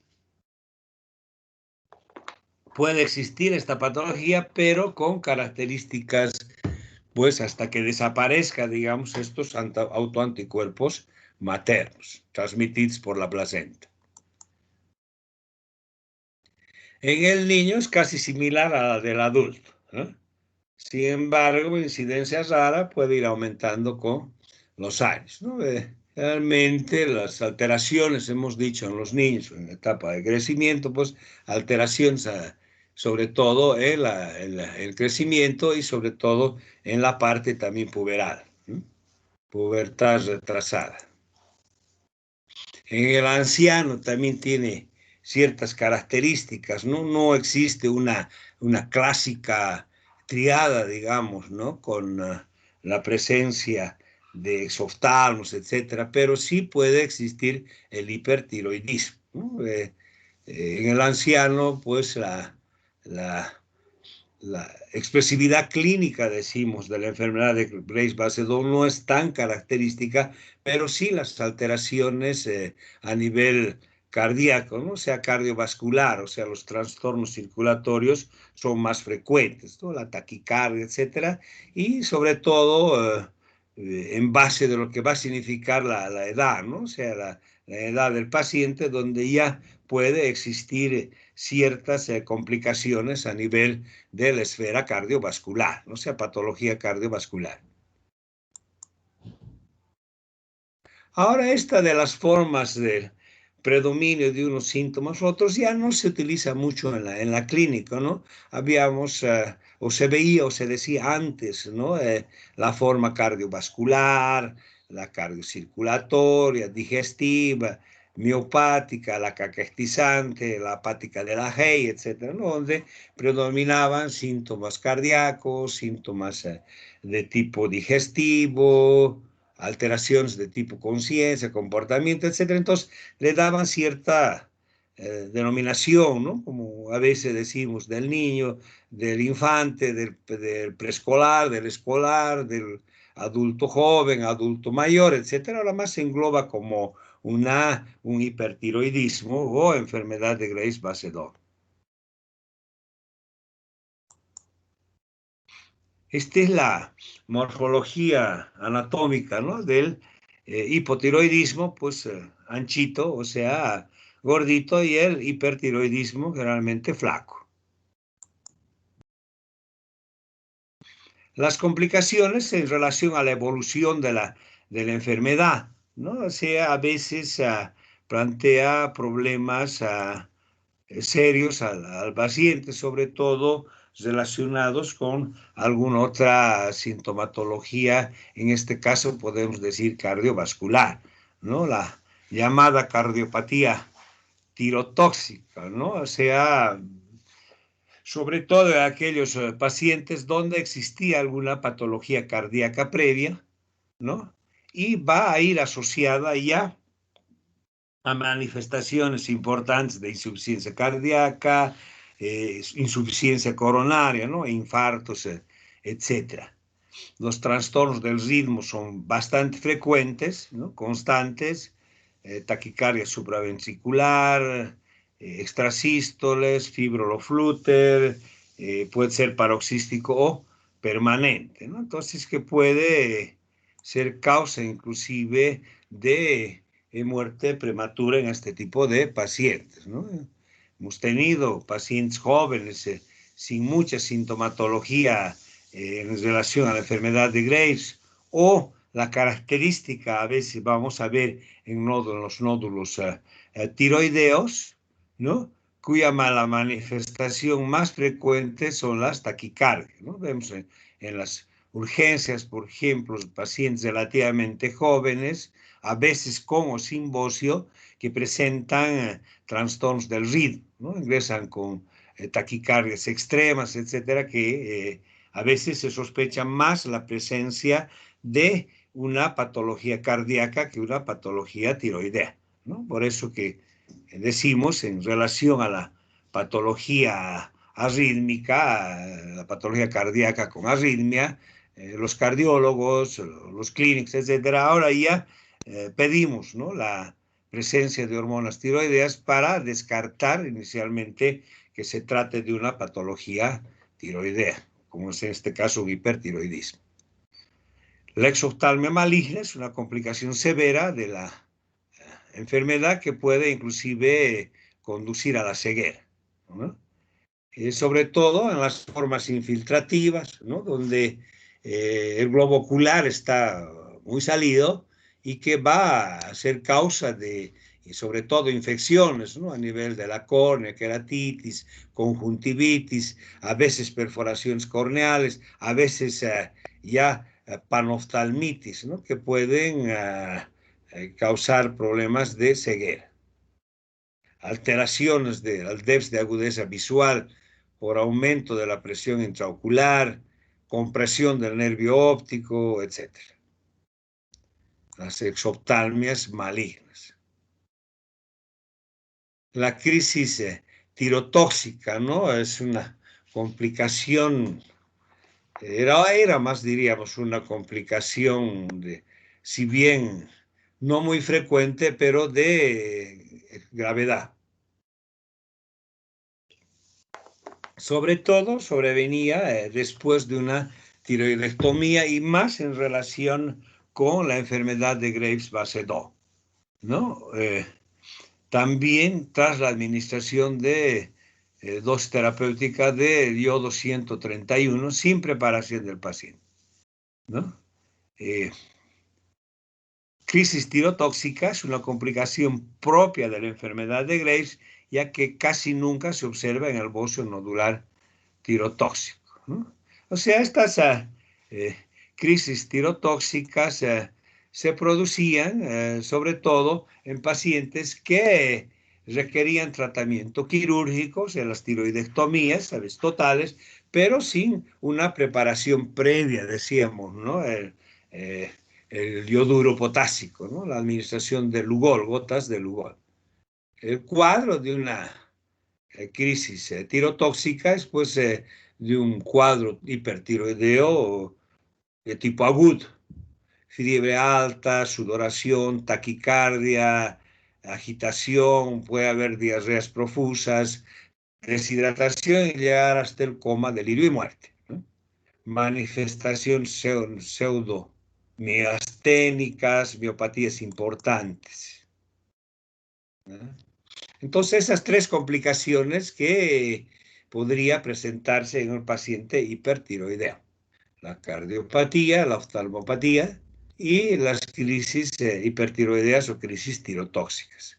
puede existir esta patología, pero con características, pues hasta que desaparezca, digamos, estos autoanticuerpos maternos, transmitidos por la placenta. En el niño es casi similar a la del adulto, ¿no? Sin embargo, incidencia rara puede ir aumentando con los años, ¿no? Realmente las alteraciones, hemos dicho, en los niños en etapa de crecimiento, pues alteraciones sobre todo en el crecimiento y sobre todo en la parte también puberal, ¿no? Pubertad retrasada. En el anciano también tiene ciertas características, ¿no? No existe una clásica triada, digamos, ¿no? Con la presencia de exoftalmos, etcétera, pero sí puede existir el hipertiroidismo, ¿no? En el anciano, pues la la expresividad clínica, decimos, de la enfermedad de Graves-Basedoww no es tan característica, pero sí las alteraciones a nivel cardíaco, ¿no? O sea, cardiovascular, o sea, los trastornos circulatorios son más frecuentes, ¿no? La taquicardia, etcétera, y sobre todo en base de lo que va a significar la edad, ¿no? O sea, la edad del paciente, donde ya puede existir ciertas complicaciones a nivel de la esfera cardiovascular, o sea, patología cardiovascular. Ahora, esta de las formas de predominio de unos síntomas, otros ya no se utiliza mucho en la clínica, ¿no? Habíamos, o se veía o se decía antes, ¿no? La forma cardiovascular, la cardiocirculatoria, digestiva, miopática, la caquestizante, la apática de la Hay, etcétera, ¿no? Donde predominaban síntomas cardíacos, síntomas de tipo digestivo, alteraciones de tipo conciencia, comportamiento, etcétera. Entonces, le daban cierta denominación, ¿no? Como a veces decimos, del niño, del infante, del preescolar, del escolar, del adulto joven, adulto mayor, etcétera. Ahora más se engloba como un hipertiroidismo o enfermedad de Graves-Basedoww. Esta es la morfología anatómica, ¿no? Del hipotiroidismo, pues anchito, o sea, gordito, y el hipertiroidismo generalmente flaco. Las complicaciones en relación a la evolución de la enfermedad, ¿no? O sea, a veces plantea problemas serios al paciente, sobre todo relacionados con alguna otra sintomatología, en este caso podemos decir cardiovascular, ¿no? La llamada cardiopatía tirotóxica, ¿no? O sea, sobre todo en aquellos pacientes donde existía alguna patología cardíaca previa, ¿no? Y va a ir asociada ya a manifestaciones importantes de insuficiencia cardíaca, insuficiencia coronaria, ¿no? Infartos, etcétera. Los trastornos del ritmo son bastante frecuentes, ¿no? Constantes, taquicardia supraventricular, extrasístoles, fibroloflúter, puede ser paroxístico o permanente, ¿no? Entonces, que puede ser causa inclusive de muerte prematura en este tipo de pacientes, ¿no? Hemos tenido pacientes jóvenes sin mucha sintomatología en relación a la enfermedad de Graves, o la característica, a veces vamos a ver en los nódulos tiroideos, ¿no? Cuya mala manifestación más frecuente son las taquicardias, ¿no? Vemos en las urgencias, por ejemplo, pacientes relativamente jóvenes, a veces con o sin bocio, que presentan trastornos del ritmo, ¿no? Ingresan con taquicardias extremas, etcétera, que a veces se sospecha más la presencia de una patología cardíaca que una patología tiroidea, ¿no? Por eso que decimos en relación a la patología arrítmica, la patología cardíaca con arritmia, los cardiólogos, los clínicos, etcétera, ahora ya pedimos, ¿no?, la presencia de hormonas tiroideas para descartar inicialmente que se trate de una patología tiroidea, como es en este caso un hipertiroidismo. La exoftalmia maligna es una complicación severa de la enfermedad que puede inclusive conducir a la ceguera, ¿no? Sobre todo en las formas infiltrativas, ¿no?, donde el globo ocular está muy salido y que va a ser causa de, y sobre todo, infecciones, ¿no?, a nivel de la córnea, queratitis, conjuntivitis, a veces perforaciones corneales, a veces ya panoftalmitis, ¿no?, que pueden causar problemas de ceguera. Alteraciones del déficit de agudeza visual por aumento de la presión intraocular, compresión del nervio óptico, etc. Las exoftalmias malignas. La crisis tirotóxica, ¿no?, es una complicación, era más, diríamos, una complicación de, si bien no muy frecuente, pero de gravedad. Sobre todo sobrevenía después de una tiroidectomía y más en relación con la enfermedad de Graves-Basedow, ¿no? También tras la administración de dosis terapéutica de yodo 131 sin preparación del paciente, ¿no? Crisis tirotóxica es una complicación propia de la enfermedad de Graves, ya que casi nunca se observa en el bocio nodular tirotóxico, ¿no? O sea, estas crisis tirotóxicas se producían sobre todo en pacientes que requerían tratamiento quirúrgico, o sea, las tiroidectomías, ¿sabes?, totales, pero sin una preparación previa, decíamos, ¿no? El yoduro potásico, ¿no?, la administración de Lugol, gotas de Lugol. El cuadro de una crisis tirotóxica es pues de un cuadro hipertiroideo de tipo agudo, fiebre alta, sudoración, taquicardia, agitación, puede haber diarreas profusas, deshidratación y llegar hasta el coma, delirio y muerte, ¿no? Manifestación pseudo miasténicas, miopatías importantes, ¿no? Entonces, esas tres complicaciones que podría presentarse en un paciente hipertiroideo: la cardiopatía, la oftalmopatía y las crisis hipertiroideas o crisis tirotóxicas.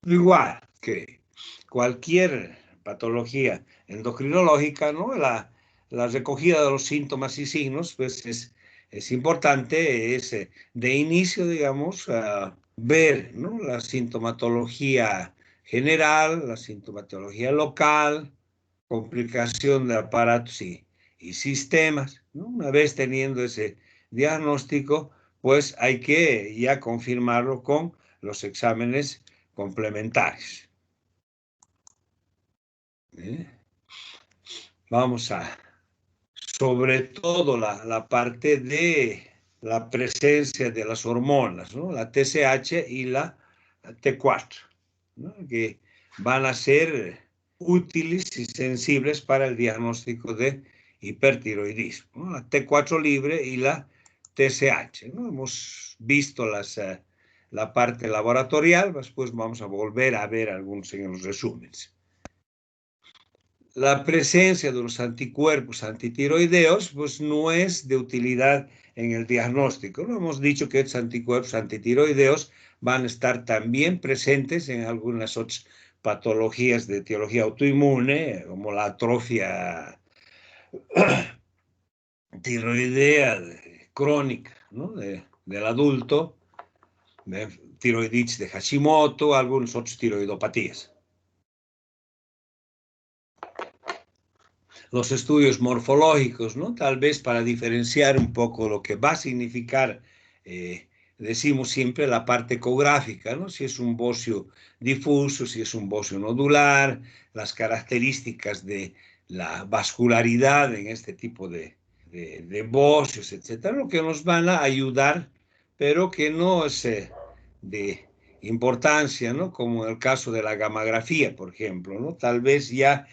Igual que cualquier patología endocrinológica, ¿no?, la recogida de los síntomas y signos, pues es importante, es de inicio, digamos, ver, ¿no?, la sintomatología general, la sintomatología local, complicación de aparatos y sistemas, ¿no? Una vez teniendo ese diagnóstico, pues hay que ya confirmarlo con los exámenes complementarios. Vamos a, sobre todo la parte de la presencia de las hormonas, ¿no?, la TSH y la T4, ¿no?, que van a ser útiles y sensibles para el diagnóstico de hipertiroidismo, ¿no?, la T4 libre y la TSH, ¿no? Hemos visto la parte laboratorial, después vamos a volver a ver algunos en los resúmenes. La presencia de los anticuerpos antitiroideos pues no es de utilidad en el diagnóstico, ¿no? Hemos dicho que estos anticuerpos antitiroideos van a estar también presentes en algunas otras patologías de etiología autoinmune, como la atrofia tiroidea crónica, ¿no?, del adulto, de tiroiditis de Hashimoto, algunos otros tiroidopatías. Los estudios morfológicos, ¿no?, tal vez para diferenciar un poco lo que va a significar, decimos siempre, la parte ecográfica, ¿no?, si es un bocio difuso, si es un bocio nodular, las características de la vascularidad en este tipo de bocios, etcétera, lo que nos van a ayudar pero que no es de importancia, ¿no? Como en el caso de la gamografía, por ejemplo, ¿no? Tal vez ya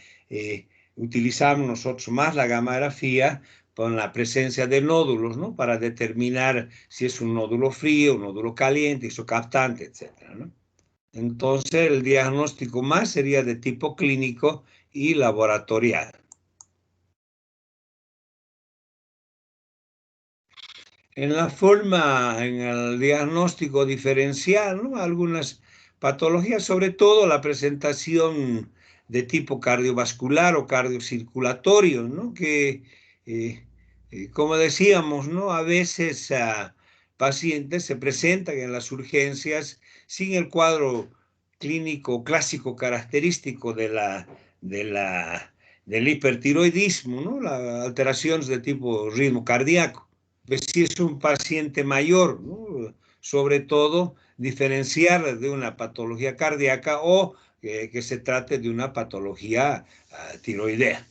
utilizamos nosotros más la gamografía con la presencia de nódulos, ¿no? Para determinar si es un nódulo frío, un nódulo caliente, isocaptante, etcétera, ¿no? Entonces, el diagnóstico más sería de tipo clínico y laboratorial. En la forma, en el diagnóstico diferencial, ¿no? Algunas patologías, sobre todo la presentación de tipo cardiovascular o cardiocirculatorio, ¿no? Que, como decíamos, ¿no? A veces pacientes se presentan en las urgencias sin el cuadro clínico clásico característico del hipertiroidismo, ¿no? Las alteraciones de tipo ritmo cardíaco. Pues si es un paciente mayor, ¿no? Sobre todo diferenciar de una patología cardíaca o que se trate de una patología tiroidea,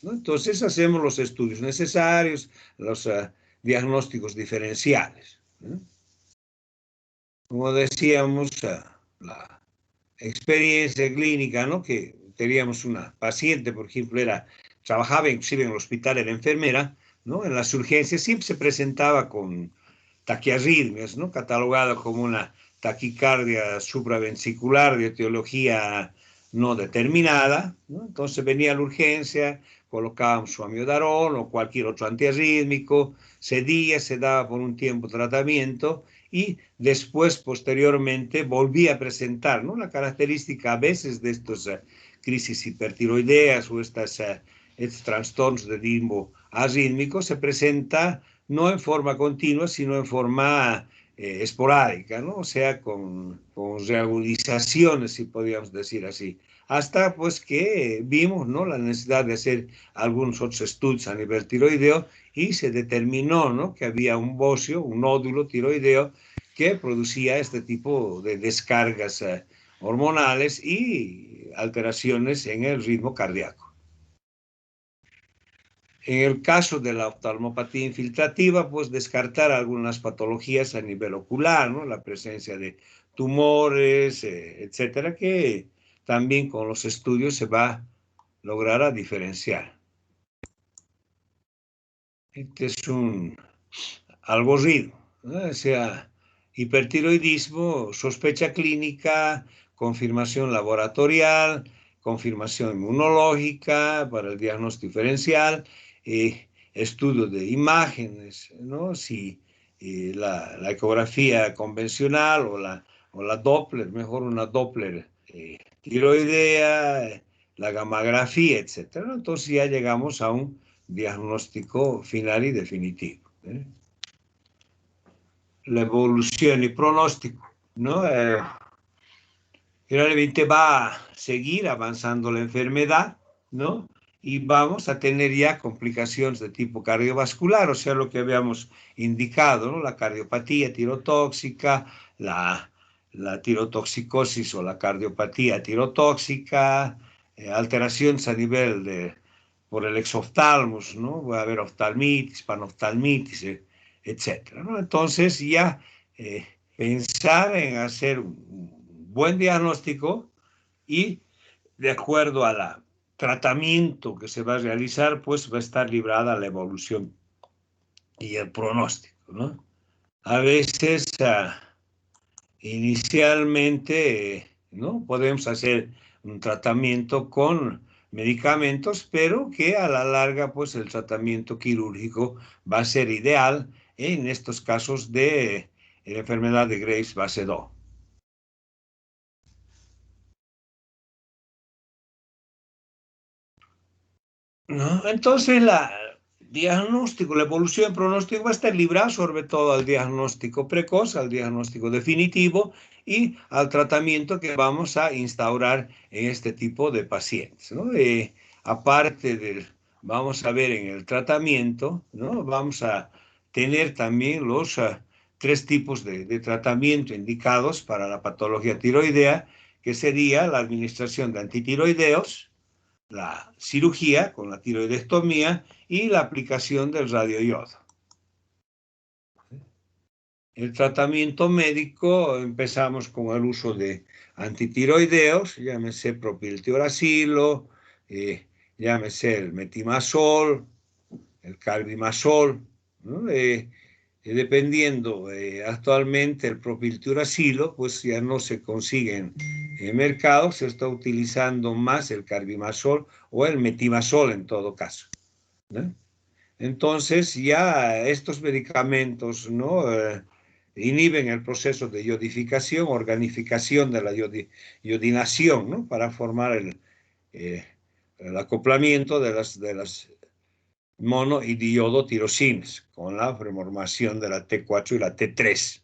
¿no? Entonces hacemos los estudios necesarios, los diagnósticos diferenciales, ¿no? Como decíamos, la experiencia clínica, ¿no? Que teníamos una paciente, por ejemplo, trabajaba inclusive en el hospital, era enfermera, ¿no? En las urgencias siempre se presentaba con taquiarritmias, ¿no? Catalogada como una taquicardia supraventricular de etiología no determinada, ¿no? Entonces venía a la urgencia, colocábamos su amiodarol o cualquier otro antiarrítmico, se daba por un tiempo tratamiento y después, posteriormente, volvía a presentar, ¿no? La característica a veces de estos crisis hipertiroideas o estos trastornos de ritmo arrítmico se presenta no en forma continua, sino en forma esporádica, ¿no? O sea, con reagudizaciones, si podríamos decir así. Hasta pues que vimos, ¿no? La necesidad de hacer algunos otros estudios a nivel tiroideo y se determinó, ¿no? Que había un bocio, un nódulo tiroideo que producía este tipo de descargas hormonales y alteraciones en el ritmo cardíaco. En el caso de la oftalmopatía infiltrativa, pues descartar algunas patologías a nivel ocular, ¿no? La presencia de tumores, etcétera, que también con los estudios se va a lograr a diferenciar. Este es un algoritmo, ¿no? O sea, hipertiroidismo, sospecha clínica, confirmación laboratorial, confirmación inmunológica para el diagnóstico diferencial, estudio de imágenes, ¿no? Si la ecografía convencional o la Doppler, mejor una Doppler tiroidea, la gamografía, etcétera, ¿no? Entonces ya llegamos a un diagnóstico final y definitivo, ¿eh? La evolución y pronóstico, ¿no? Realmente va a seguir avanzando la enfermedad, ¿no? Y vamos a tener ya complicaciones de tipo cardiovascular, o sea, lo que habíamos indicado, ¿no? La cardiopatía tirotóxica, la tirotoxicosis o la cardiopatía tirotóxica, alteraciones a nivel por el exoftalmos, ¿no? Va a haber oftalmitis, panoftalmitis, etcétera, ¿no? Entonces ya pensar en hacer un buen diagnóstico y de acuerdo al tratamiento que se va a realizar, pues va a estar librada la evolución y el pronóstico, ¿no? A veces, inicialmente, ¿no? Podemos hacer un tratamiento con medicamentos, pero que a la larga, pues el tratamiento quirúrgico va a ser ideal en estos casos de la enfermedad de Graves base 2. ¿No? Entonces, diagnóstico, la evolución pronóstico va a estar librada sobre todo al diagnóstico precoz, al diagnóstico definitivo y al tratamiento que vamos a instaurar en este tipo de pacientes, ¿no? Aparte vamos a ver en el tratamiento, ¿no? Vamos a tener también los tres tipos de tratamiento indicados para la patología tiroidea, que sería la administración de antitiroideos, la cirugía con la tiroidectomía y la aplicación del radioiodo. el tratamiento médico empezamos con el uso de antitiroideos, llámese propiltiuracilo, llámese el metimazol, el carbimazol, ¿no? Dependiendo, actualmente el propiltiuracilo, pues ya no se consigue en el mercado, se está utilizando más el carbimazol o el metimazol en todo caso, ¿no? Entonces ya estos medicamentos, ¿no? Inhiben el proceso de iodificación, organificación de la iodinación, ¿no? Para formar el acoplamiento de las mono y diodotirosinas con la formación de la T4 y la T3.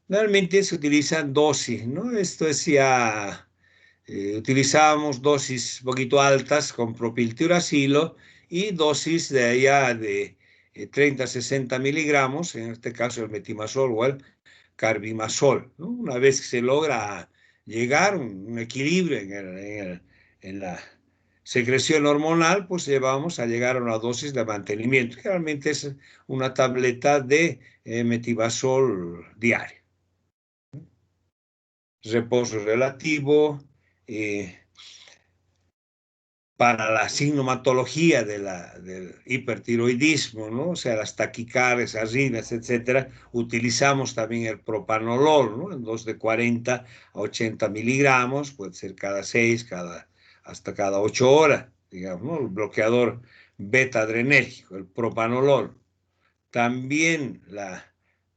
Realmente se utilizan dosis, ¿no? Esto es ya, utilizábamos dosis un poquito altas con propiltiuracilo y dosis de allá de 30 a 60 miligramos, en este caso el metimazol o el carbimazol, ¿no? Una vez que se logra llegar a un equilibrio en la secreción hormonal, pues llevamos a llegar a una dosis de mantenimiento. Generalmente es una tableta de metimazol diario. Reposo relativo, para la sintomatología del hipertiroidismo, ¿no? O sea, las taquicardias, arritmias, etcétera, utilizamos también el propanolol, ¿no? En dos de 40 a 80 miligramos, puede ser cada 6, hasta cada 8 horas, digamos, ¿no? El bloqueador beta-adrenérgico, el propanolol. También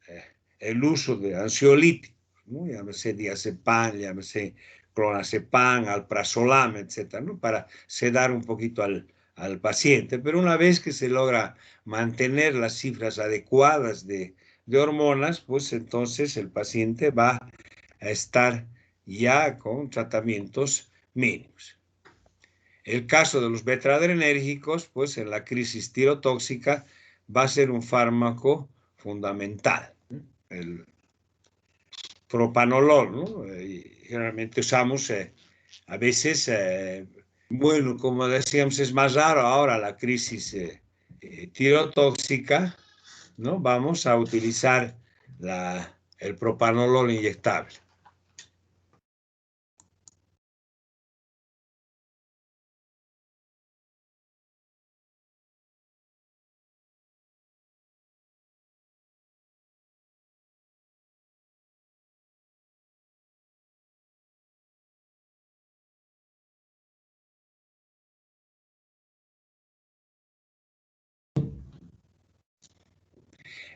eh, el uso de ansiolíticos, ¿no? Llámese diazepam, llámese clonazepam, alprazolam, etcétera, ¿no? Para sedar un poquito al paciente. Pero una vez que se logra mantener las cifras adecuadas de hormonas, pues entonces el paciente va a estar ya con tratamientos mínimos. El caso de los beta-adrenérgicos, pues en la crisis tirotóxica va a ser un fármaco fundamental, el propanolol, ¿no? Generalmente usamos a veces, bueno, como decíamos, es más raro ahora la crisis tirotóxica, ¿no? Vamos a utilizar el propanolol inyectable.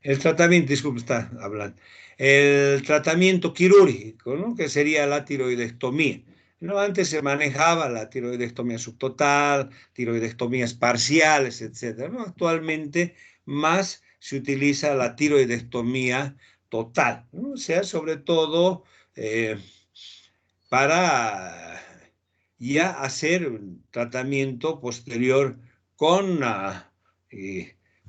El tratamiento, disculpe, está hablando. El tratamiento quirúrgico, ¿no? Que sería la tiroidectomía. ¿No? Antes se manejaba la tiroidectomía subtotal, tiroidectomías parciales, etcétera, ¿no? Actualmente más se utiliza la tiroidectomía total, ¿no? O sea, sobre todo para ya hacer un tratamiento posterior con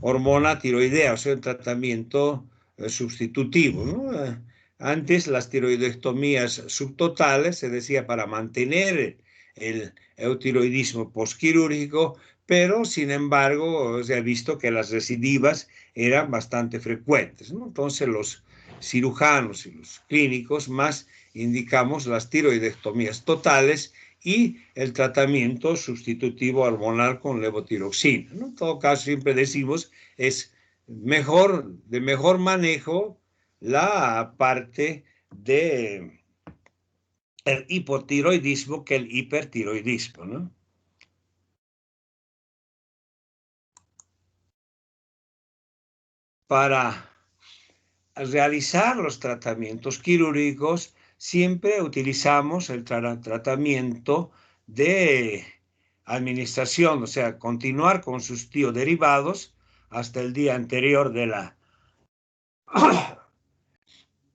hormona tiroidea, o sea, un tratamiento sustitutivo, ¿no? Antes las tiroidectomías subtotales se decía para mantener el eutiroidismo posquirúrgico, pero sin embargo se ha visto que las recidivas eran bastante frecuentes, ¿no? Entonces los cirujanos y los clínicos más indicamos las tiroidectomías totales y el tratamiento sustitutivo hormonal con levotiroxina, ¿no? En todo caso, siempre decimos, es de mejor manejo la parte de el hipotiroidismo que el hipertiroidismo, ¿no? Para realizar los tratamientos quirúrgicos, siempre utilizamos el tratamiento de administración, o sea, continuar con sus bioderivados hasta el día anterior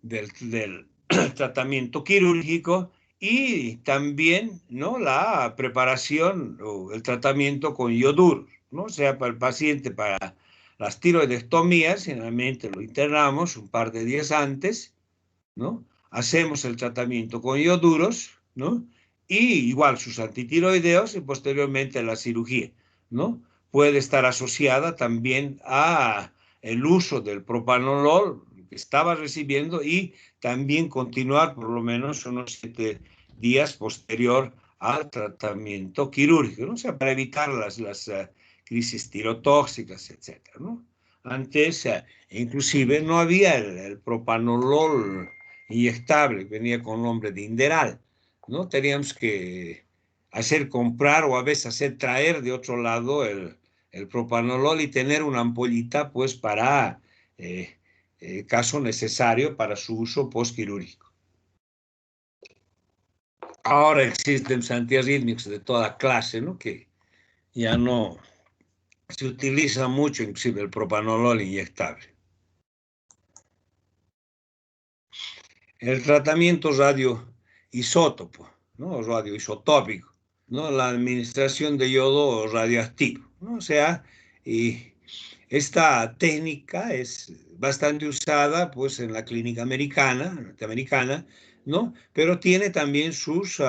del tratamiento quirúrgico y también, ¿no? La preparación o el tratamiento con ioduros, ¿no? O sea, para el paciente, para las tiroidectomías, generalmente lo internamos un par de días antes, ¿no? Hacemos el tratamiento con ioduros, ¿no? Y igual sus antitiroideos y posteriormente la cirugía, ¿no? puede estar asociada también a el uso del propanolol que estaba recibiendo y también continuar por lo menos unos 7 días posterior al tratamiento quirúrgico, ¿no? O sea, para evitar las crisis tirotóxicas, etcétera, ¿no? Antes, inclusive, no había el propanolol inyectable, venía con nombre de Inderal, ¿no? Teníamos que hacer comprar o a veces hacer traer de otro lado el propanolol y tener una ampollita, pues, para caso necesario para su uso postquirúrgico. Ahora existen antiarrítmicos de toda clase, ¿no? Que ya no se utiliza mucho, inclusive el propanolol inyectable. El tratamiento radioisótopo, ¿no? Radioisotópico, ¿no? La administración de yodo radioactivo, ¿no? O sea, y esta técnica es bastante usada, pues, en la clínica norteamericana, ¿no? Pero tiene también sus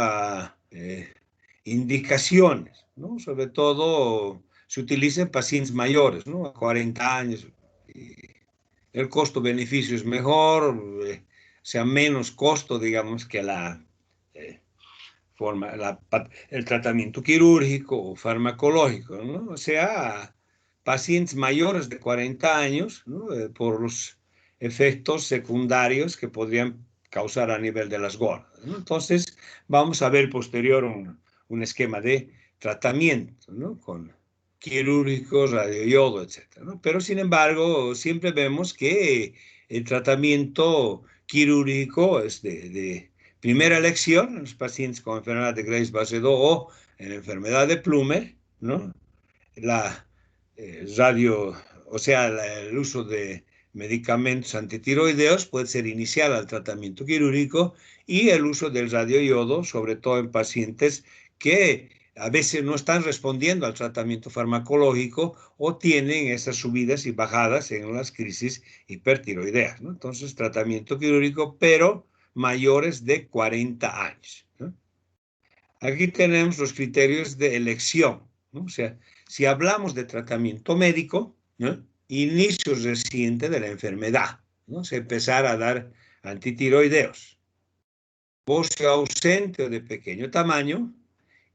indicaciones, ¿no? Sobre todo se utiliza en pacientes mayores, ¿no? A 40 años. El costo-beneficio es mejor, sea menos costo, digamos, que la el tratamiento quirúrgico o farmacológico, ¿no? O sea, pacientes mayores de 40 años, ¿no? Por los efectos secundarios que podrían causar a nivel de las gordas, ¿no? Entonces, vamos a ver posterior un esquema de tratamiento, ¿no? Con quirúrgicos, radioyodo, etcétera, ¿no? Pero, sin embargo, siempre vemos que el tratamiento quirúrgico es de primera elección en los pacientes con enfermedad de Graves-Basedow o en enfermedad de Plummer, ¿no? La radio, o sea, el uso de medicamentos antitiroideos puede ser inicial al tratamiento quirúrgico y el uso del radioyodo, sobre todo en pacientes que a veces no están respondiendo al tratamiento farmacológico o tienen esas subidas y bajadas en las crisis hipertiroideas, ¿no? Entonces, tratamiento quirúrgico, pero mayores de 40 años, ¿no? Aquí tenemos los criterios de elección, ¿no? O sea, si hablamos de tratamiento médico, ¿no? Inicio reciente de la enfermedad, ¿no? O sea, empezar a dar antitiroideos, bocio ausente o de pequeño tamaño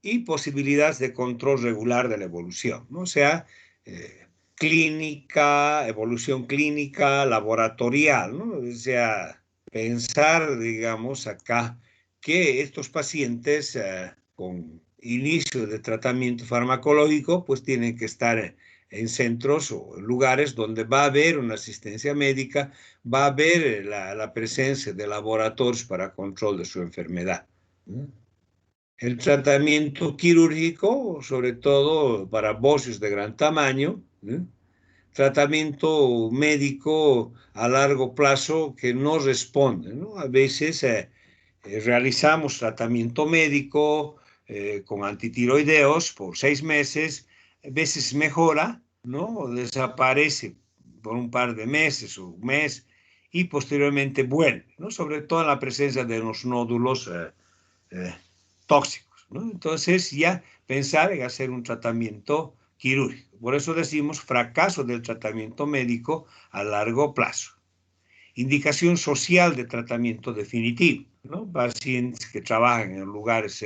y posibilidades de control regular de la evolución, ¿no? O sea, clínica, evolución clínica, laboratorial, ¿no? O sea, pensar, digamos, acá que estos pacientes con inicio de tratamiento farmacológico, pues tienen que estar en centros o en lugares donde va a haber una asistencia médica, va a haber la presencia de laboratorios para control de su enfermedad, ¿no? El tratamiento quirúrgico, sobre todo para bocios de gran tamaño, ¿no? Tratamiento médico a largo plazo que no responde, ¿no? A veces realizamos tratamiento médico con antitiroideos por 6 meses, a veces mejora, ¿no? O desaparece por un par de meses o un mes y posteriormente vuelve, ¿no? Sobre todo en la presencia de los nódulos tóxicos, ¿no? Entonces ya pensar en hacer un tratamiento quirúrgico. Por eso decimos fracaso del tratamiento médico a largo plazo. Indicación social de tratamiento definitivo, ¿no? Pacientes que trabajan en lugares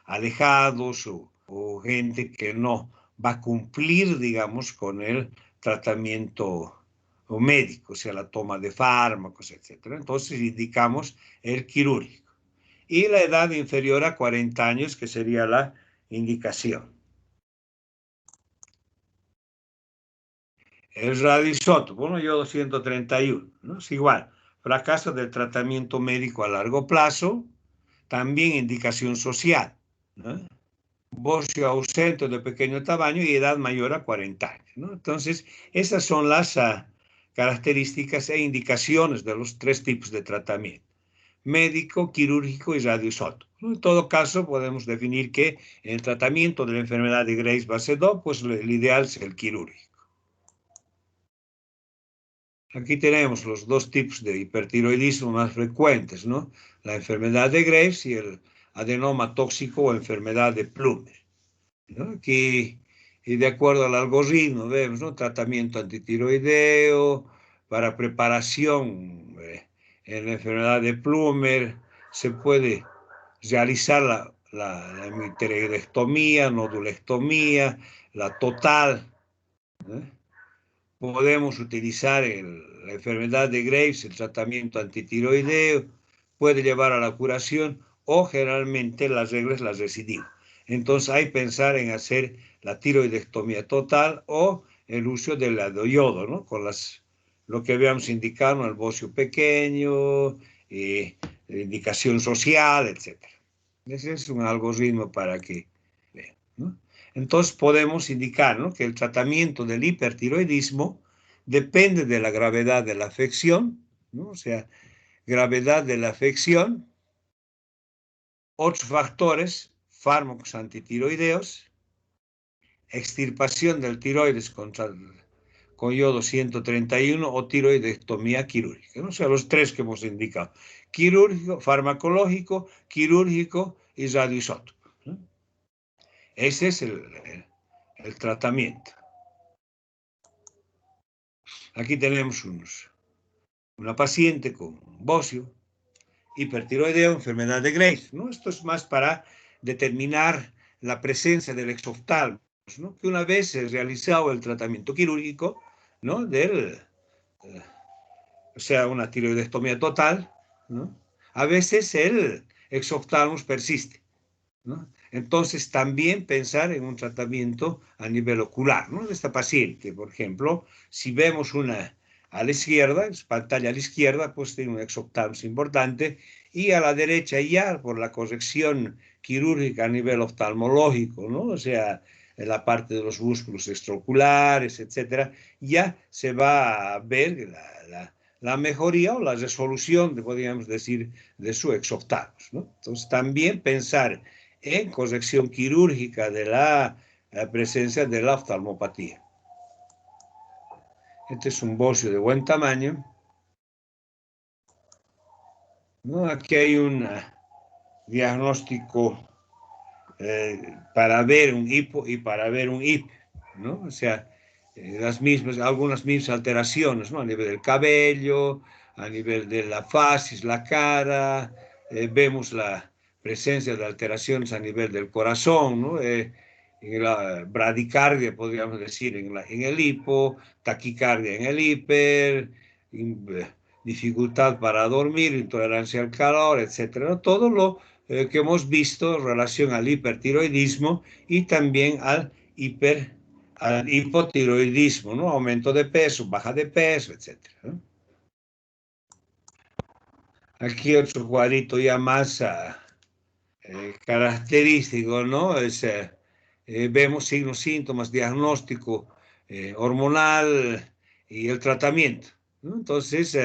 alejados o gente que no va a cumplir, digamos, con el tratamiento médico, o sea, la toma de fármacos, etcétera. Entonces indicamos el quirúrgico. Y la edad inferior a 40 años, que sería la indicación. El radioisótopo, bueno, yodo 131, ¿no? Es igual. Fracaso del tratamiento médico a largo plazo, también indicación social, ¿no? Bocio ausente de pequeño tamaño y edad mayor a 40 años, ¿no? Entonces, esas son las características e indicaciones de los 3 tipos de tratamiento: médico, quirúrgico y radioisótopo. En todo caso, podemos definir que en el tratamiento de la enfermedad de Graves-Basedow, pues el ideal es el quirúrgico. Aquí tenemos los 2 tipos de hipertiroidismo más frecuentes, ¿no? La enfermedad de Graves y el adenoma tóxico o enfermedad de Plummer, ¿no? Aquí Y de acuerdo al algoritmo, vemos, ¿no? Tratamiento antitiroideo para preparación en la enfermedad de Plummer. Se puede realizar la mitirectomía, nodulectomía, la total. ¿Eh? Podemos utilizar la enfermedad de Graves, el tratamiento antitiroideo, puede llevar a la curación o generalmente las reglas las recidivas. Entonces hay que pensar en hacer la tiroidectomía total o el uso del yodo, ¿no? Con lo que habíamos indicado, ¿no? El bocio pequeño, indicación social, etc. Ese es un algoritmo para que vean, ¿no? Entonces podemos indicar, ¿no?, que el tratamiento del hipertiroidismo depende de la gravedad de la afección, ¿no? O sea, gravedad de la afección, otros factores, fármacos antitiroideos, extirpación del tiroides con yodo 131 o tiroidectomía quirúrgica, ¿no? O sea, los tres que hemos indicado: quirúrgico, farmacológico, quirúrgico y radioisótopo, ¿no? Ese es el tratamiento. Aquí tenemos una paciente con bocio, hipertiroideo, enfermedad de Graves, ¿no? Esto es más para determinar la presencia del exoftalmos, ¿no? Que una vez realizado el tratamiento quirúrgico, ¿no?, o sea, una tiroidectomía total, ¿no?, a veces el exoftalmos persiste, ¿no? Entonces, también pensar en un tratamiento a nivel ocular, ¿no?, de esta paciente. Por ejemplo, si vemos una a la izquierda, pantalla a la izquierda, pues tiene un exoftalmos importante, y a la derecha ya, por la corrección quirúrgica a nivel oftalmológico, ¿no?, o sea, en la parte de los músculos extraoculares, etcétera, ya se va a ver la mejoría o la resolución, podríamos decir, de su exoftalmos, ¿no? Entonces, también pensar en corrección quirúrgica de la presencia de la oftalmopatía. Este es un bocio de buen tamaño, ¿no? Aquí hay un diagnóstico para ver un hipo y para ver un IP, ¿no? O sea, algunas mismas alteraciones, ¿no?, a nivel del cabello, a nivel de la facies, la cara, vemos la presencia de alteraciones a nivel del corazón, ¿no? En la bradicardia, podríamos decir, en el hipo, taquicardia en el hiper, dificultad para dormir, intolerancia al calor, etcétera, ¿no? Todo lo que hemos visto en relación al hipertiroidismo y también al hipotiroidismo, ¿no? Aumento de peso, baja de peso, etcétera, ¿no? Aquí otro cuadrito ya más característico, ¿no? Vemos signos, síntomas, diagnóstico hormonal y el tratamiento, ¿no? Entonces,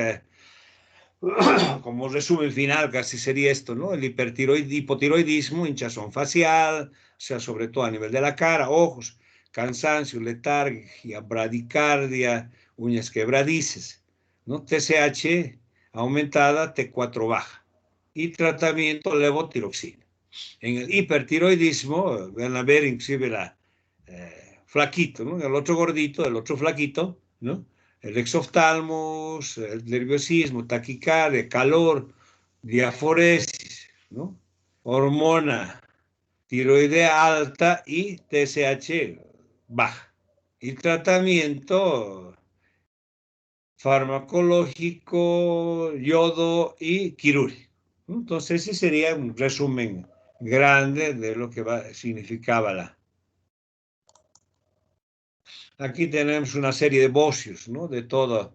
como resumen final, casi sería esto, ¿no? El hipotiroidismo, hinchazón facial, o sea, sobre todo a nivel de la cara, ojos, cansancio, letargia, bradicardia, uñas quebradizas, ¿no? TSH aumentada, T4 baja. Y tratamiento levotiroxina. En el hipertiroidismo, van a ver inclusive flaquito, ¿no? El otro gordito, el otro flaquito, ¿no? El exoftalmos, el nerviosismo, taquicardia, calor, diaforesis, ¿no? Hormona tiroidea alta y TSH baja. Y tratamiento farmacológico, yodo y quirúrgico, ¿no? Entonces, ese sería un resumen grande de lo que significaba Aquí tenemos una serie de bocios, ¿no?, de todo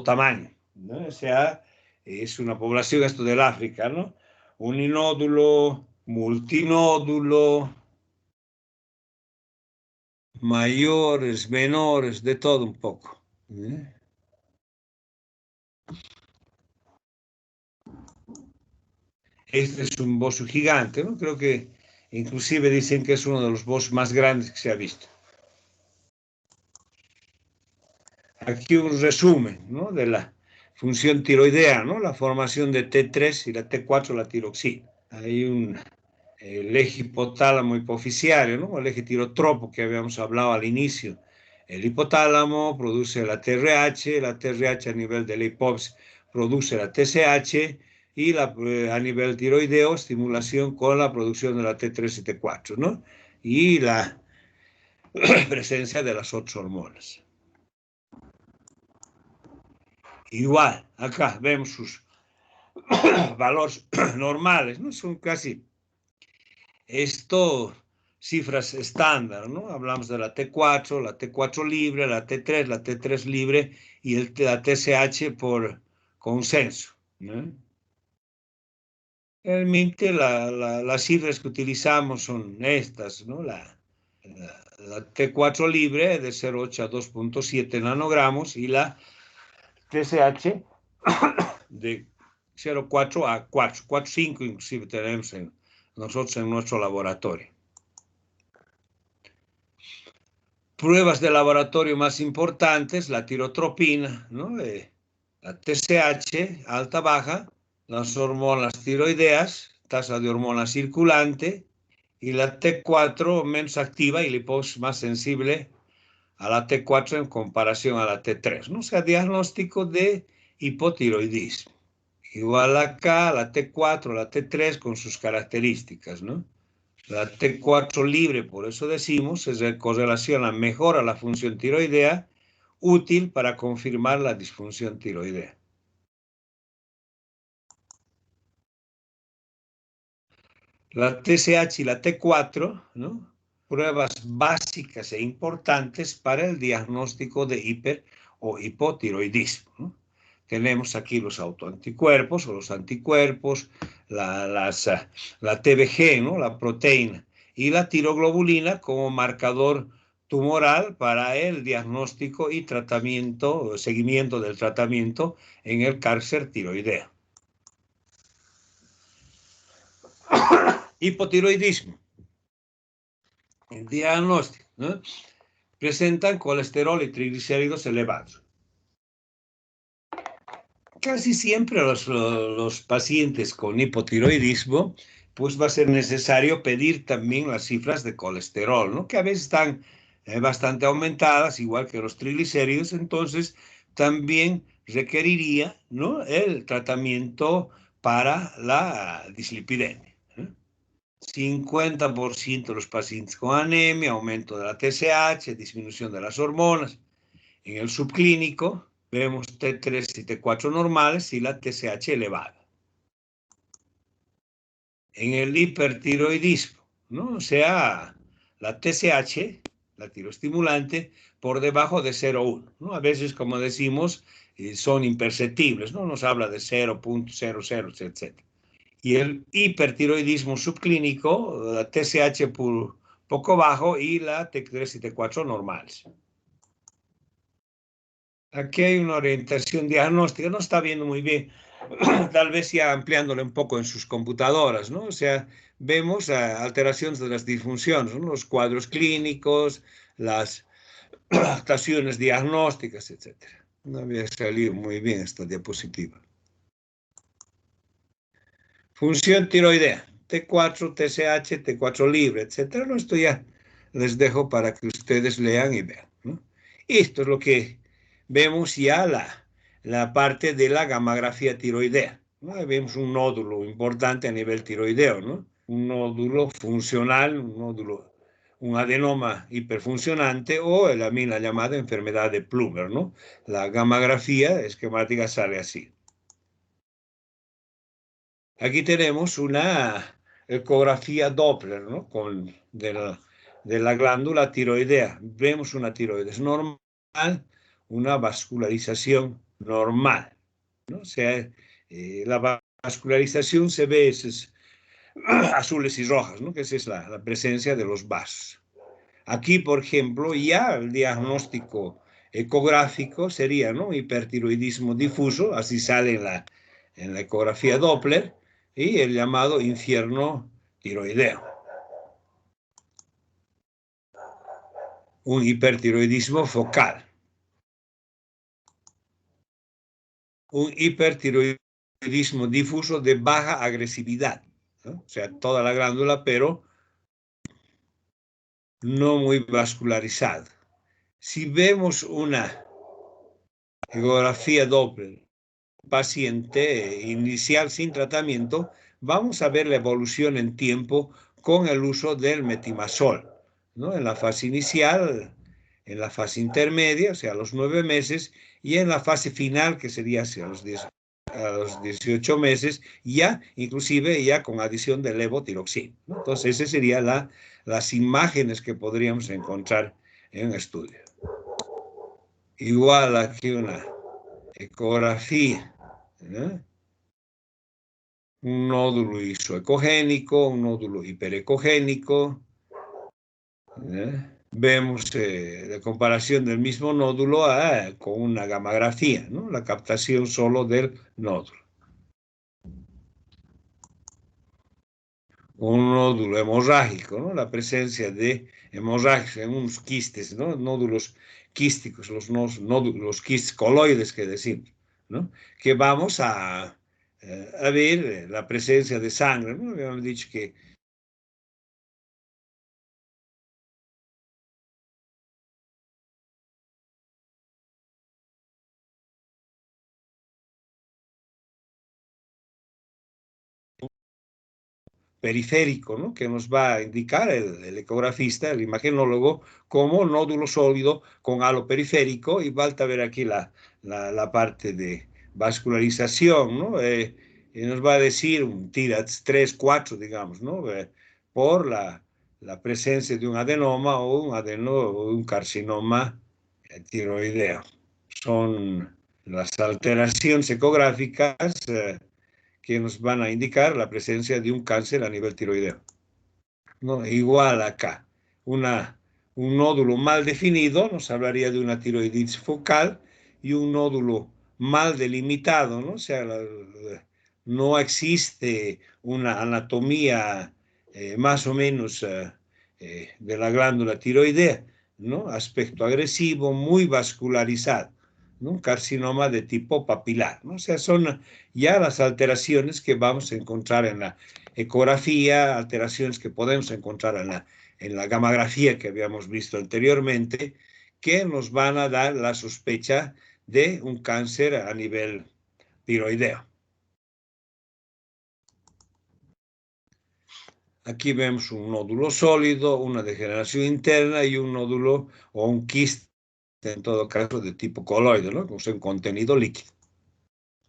tamaño, ¿no? O sea, es una población esto del África, ¿no? Uninódulo, multinódulo, mayores, menores, de todo un poco, ¿eh? Este es un bocio gigante, ¿no? Creo que inclusive dicen que es uno de los bocios más grandes que se ha visto. Aquí un resumen, ¿no?, de la función tiroidea, ¿no? La formación de T3 y la T4, la tiroxina. Hay un el eje hipotálamo hipoficiario, ¿no? El eje tirotropo que habíamos hablado al inicio. El hipotálamo produce la TRH a nivel de la hipófisis produce la TSH y a nivel tiroideo estimulación con la producción de la T3 y T4, ¿no? Y la presencia de las otras hormonas. Igual, acá vemos sus valores normales, ¿no? Son casi esto cifras estándar, ¿no? Hablamos de la T4 libre, la T3, la T3 libre y la TSH por consenso, ¿no? Realmente las cifras que utilizamos son estas, ¿no? La T4 libre de 0,8 a 2,7 nanogramos y la TSH de 0,4 a 4,5 inclusive tenemos nosotros en nuestro laboratorio. Pruebas de laboratorio más importantes, la tirotropina, ¿no? La TSH, alta, baja, las hormonas tiroideas, tasa de hormona circulante, y la T4 menos activa y la hipófisis más sensible a la T4 en comparación a la T3, ¿no? O sea, diagnóstico de hipotiroidismo. Igual acá, la T4, la T3 con sus características, ¿no? La T4 libre, por eso decimos, se correlaciona mejor a la función tiroidea, útil para confirmar la disfunción tiroidea. La TSH y la T4, ¿no? Pruebas básicas e importantes para el diagnóstico de hiper o hipotiroidismo, ¿no? Tenemos aquí los autoanticuerpos o los anticuerpos, la TBG, ¿no? La proteína, y la tiroglobulina como marcador tumoral para el diagnóstico y tratamiento, seguimiento del tratamiento en el cáncer tiroideo. Hipotiroidismo. El diagnóstico, ¿no? Presentan colesterol y triglicéridos elevados. Casi siempre los pacientes con hipotiroidismo, pues va a ser necesario pedir también las cifras de colesterol, ¿no? Que a veces están bastante aumentadas, igual que los triglicéridos, entonces también requeriría, ¿no? El tratamiento para la dislipidemia, ¿no? 50% de los pacientes con anemia, aumento de la TSH, disminución de las hormonas. En el subclínico vemos T3 y T4 normales y la TSH elevada. En el hipertiroidismo, ¿no? O sea, la TSH, la tiroestimulante, por debajo de 0,1, ¿no? A veces, como decimos, son imperceptibles, ¿no? Nos habla de 0,00, etc. Y el hipertiroidismo subclínico, la TSH por poco bajo y la T3 y T4 normales. Aquí hay una orientación diagnóstica, no está viendo muy bien, tal vez ya ampliándole un poco en sus computadoras, ¿no? O sea, vemos alteraciones de las disfunciones, ¿no? Los cuadros clínicos, las actuaciones diagnósticas, etc. No había salido muy bien esta diapositiva. Función tiroidea, T4, TSH, T4 libre, etc. No, esto ya les dejo para que ustedes lean y vean, ¿no? Y esto es lo que vemos ya la parte de la gammagrafía tiroidea, ¿no? Ahí vemos un nódulo importante a nivel tiroideo, ¿no? Un nódulo funcional, un adenoma hiperfuncionante o la llamada enfermedad de Plummer, ¿no? La gammagrafía esquemática sale así. Aquí tenemos una ecografía Doppler, ¿no? De la glándula tiroidea. Vemos una tiroides normal, una vascularización normal, ¿no? O sea, la vascularización se ve esos azules y rojas, ¿no? Que esa es la presencia de los vasos. Aquí, por ejemplo, ya el diagnóstico ecográfico sería, ¿no? Hipertiroidismo difuso, así sale en la ecografía Doppler, y el llamado infierno tiroideo. Un hipertiroidismo focal. Un hipertiroidismo difuso de baja agresividad. ¿no? O sea, toda la glándula, pero no muy vascularizada. Si vemos una ecografía Doppler, paciente inicial sin tratamiento, vamos a ver la evolución en tiempo con el uso del metimazol, ¿no? En la fase inicial, en la fase intermedia, o sea, a los 9 meses, y en la fase final, que sería hacia a los 18 meses, ya, inclusive ya con adición de levotiroxina, ¿no? Entonces, esas serían las imágenes que podríamos encontrar en un estudio. Igual aquí una ecografía, ¿no? Un nódulo isoecogénico, un nódulo hiperecogénico. Vemos la comparación del mismo nódulo con una gammagrafía, ¿no? La captación solo del nódulo. Un nódulo hemorrágico, ¿no? La presencia de hemorragias en unos quistes, ¿no? Nódulos quísticos, los quistes coloides que decimos, ¿no? Que vamos a ver la presencia de sangre, ¿no? Habíamos dicho que periférico, ¿no? Que nos va a indicar el ecografista, el imagenólogo, como nódulo sólido con halo periférico, y falta ver aquí la parte de vascularización, ¿no? Y nos va a decir un TIRADS 3, 4, digamos, ¿no? Por la presencia de un adenoma o un carcinoma tiroideo. Son las alteraciones ecográficas que nos van a indicar la presencia de un cáncer a nivel tiroideo, ¿no? Igual acá, un nódulo mal definido nos hablaría de una tiroiditis focal, y un nódulo mal delimitado, ¿no? O sea, no existe una anatomía más o menos de la glándula tiroidea, ¿no? Aspecto agresivo, muy vascularizado, ¿no? Un carcinoma de tipo papilar, ¿no? O sea, son ya las alteraciones que vamos a encontrar en la ecografía, alteraciones que podemos encontrar en la gammagrafía que habíamos visto anteriormente, que nos van a dar la sospecha de un cáncer a nivel tiroideo. Aquí vemos un nódulo sólido, una degeneración interna y un nódulo o un quiste, en todo caso, de tipo coloide, ¿no? Con un contenido líquido.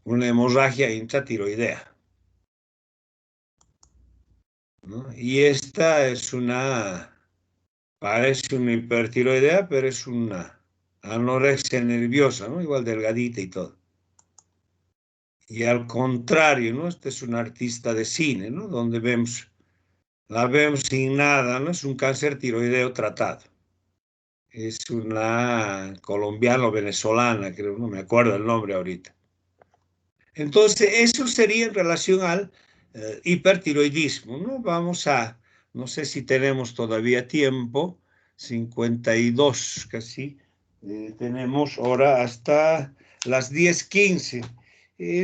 Una hemorragia intratiroidea, ¿no? Y esta es parece una hipertiroidea, pero es una anorexia nerviosa, ¿no? Igual delgadita y todo. Y al contrario, ¿no? Este es un artista de cine, ¿no? Donde la vemos sin nada, ¿no? Es un cáncer tiroideo tratado. Es una colombiano-venezolana, creo, no me acuerdo el nombre ahorita. Entonces, eso sería en relación al hipertiroidismo, ¿no? No sé si tenemos todavía tiempo, 52 casi, tenemos ahora hasta las 10:15.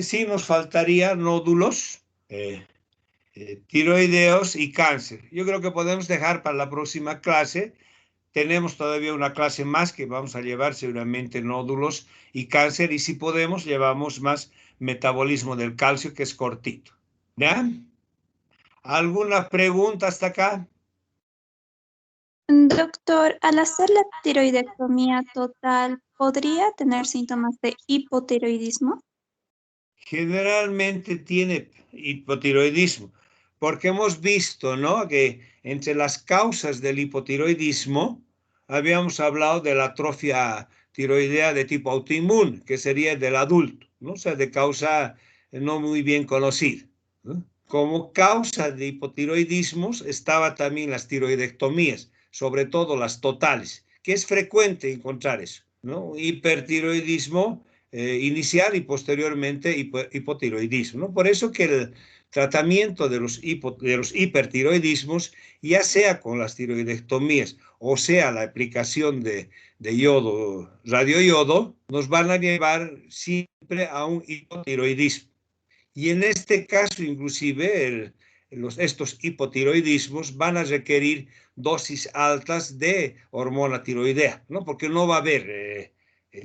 Sí nos faltaría nódulos tiroideos y cáncer. Yo creo que podemos dejar para la próxima clase. Tenemos todavía una clase más que vamos a llevar seguramente nódulos y cáncer, y si podemos llevamos más metabolismo del calcio, que es cortito. ¿Ya? ¿Alguna pregunta hasta acá? Doctor, al hacer la tiroidectomía total, ¿podría tener síntomas de hipotiroidismo? Generalmente tiene hipotiroidismo, porque hemos visto, ¿no?, que entre las causas del hipotiroidismo habíamos hablado de la atrofia tiroidea de tipo autoinmune, que sería del adulto, ¿no? O sea, de causa no muy bien conocida, ¿no? Como causa de hipotiroidismos estaba también las tiroidectomías, sobre todo las totales, que es frecuente encontrar eso, ¿no? Hipertiroidismo inicial y posteriormente hipotiroidismo, ¿no? Por eso que el tratamiento de los hipertiroidismos, ya sea con las tiroidectomías o sea la aplicación de yodo, radioyodo, nos van a llevar siempre a un hipotiroidismo. Y en este caso, inclusive, estos hipotiroidismos van a requerir dosis altas de hormona tiroidea, ¿no? Porque no va a haber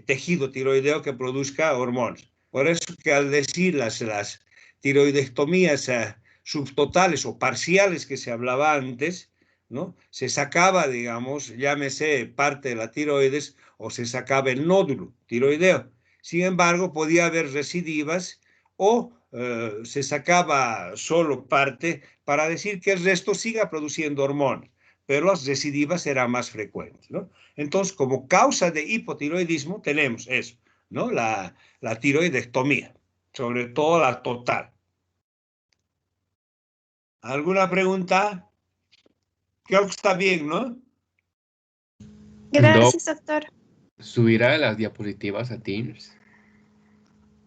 tejido tiroideo que produzca hormonas. Por eso que al decir las tiroidectomías subtotales o parciales que se hablaba antes, ¿no? Se sacaba, digamos, llámese parte de la tiroides o se sacaba el nódulo tiroideo. Sin embargo, podía haber recidivas o se sacaba solo parte para decir que el resto siga produciendo hormonas, pero las recidivas eran más frecuentes, ¿no? Entonces, como causa de hipotiroidismo tenemos eso, ¿no? La tiroidectomía, sobre todo la total. ¿Alguna pregunta? Creo que está bien, ¿no? Gracias, doctor. ¿Subirá las diapositivas a Teams?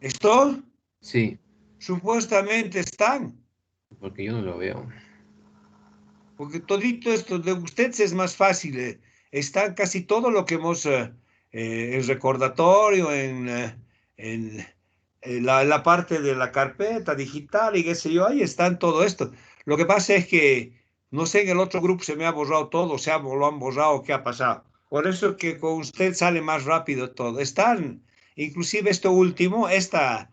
¿Esto? Sí, Supuestamente están. porque yo no lo veo. Porque todito esto de ustedes es más fácil. Está casi todo lo que hemos en recordatorio, en la parte de la carpeta digital y qué sé yo, ahí están todo esto. Lo que pasa es que, no sé, en el otro grupo se me ha borrado todo, lo han borrado, ¿qué ha pasado? Por eso que con usted sale más rápido todo. Están, inclusive esto último, esta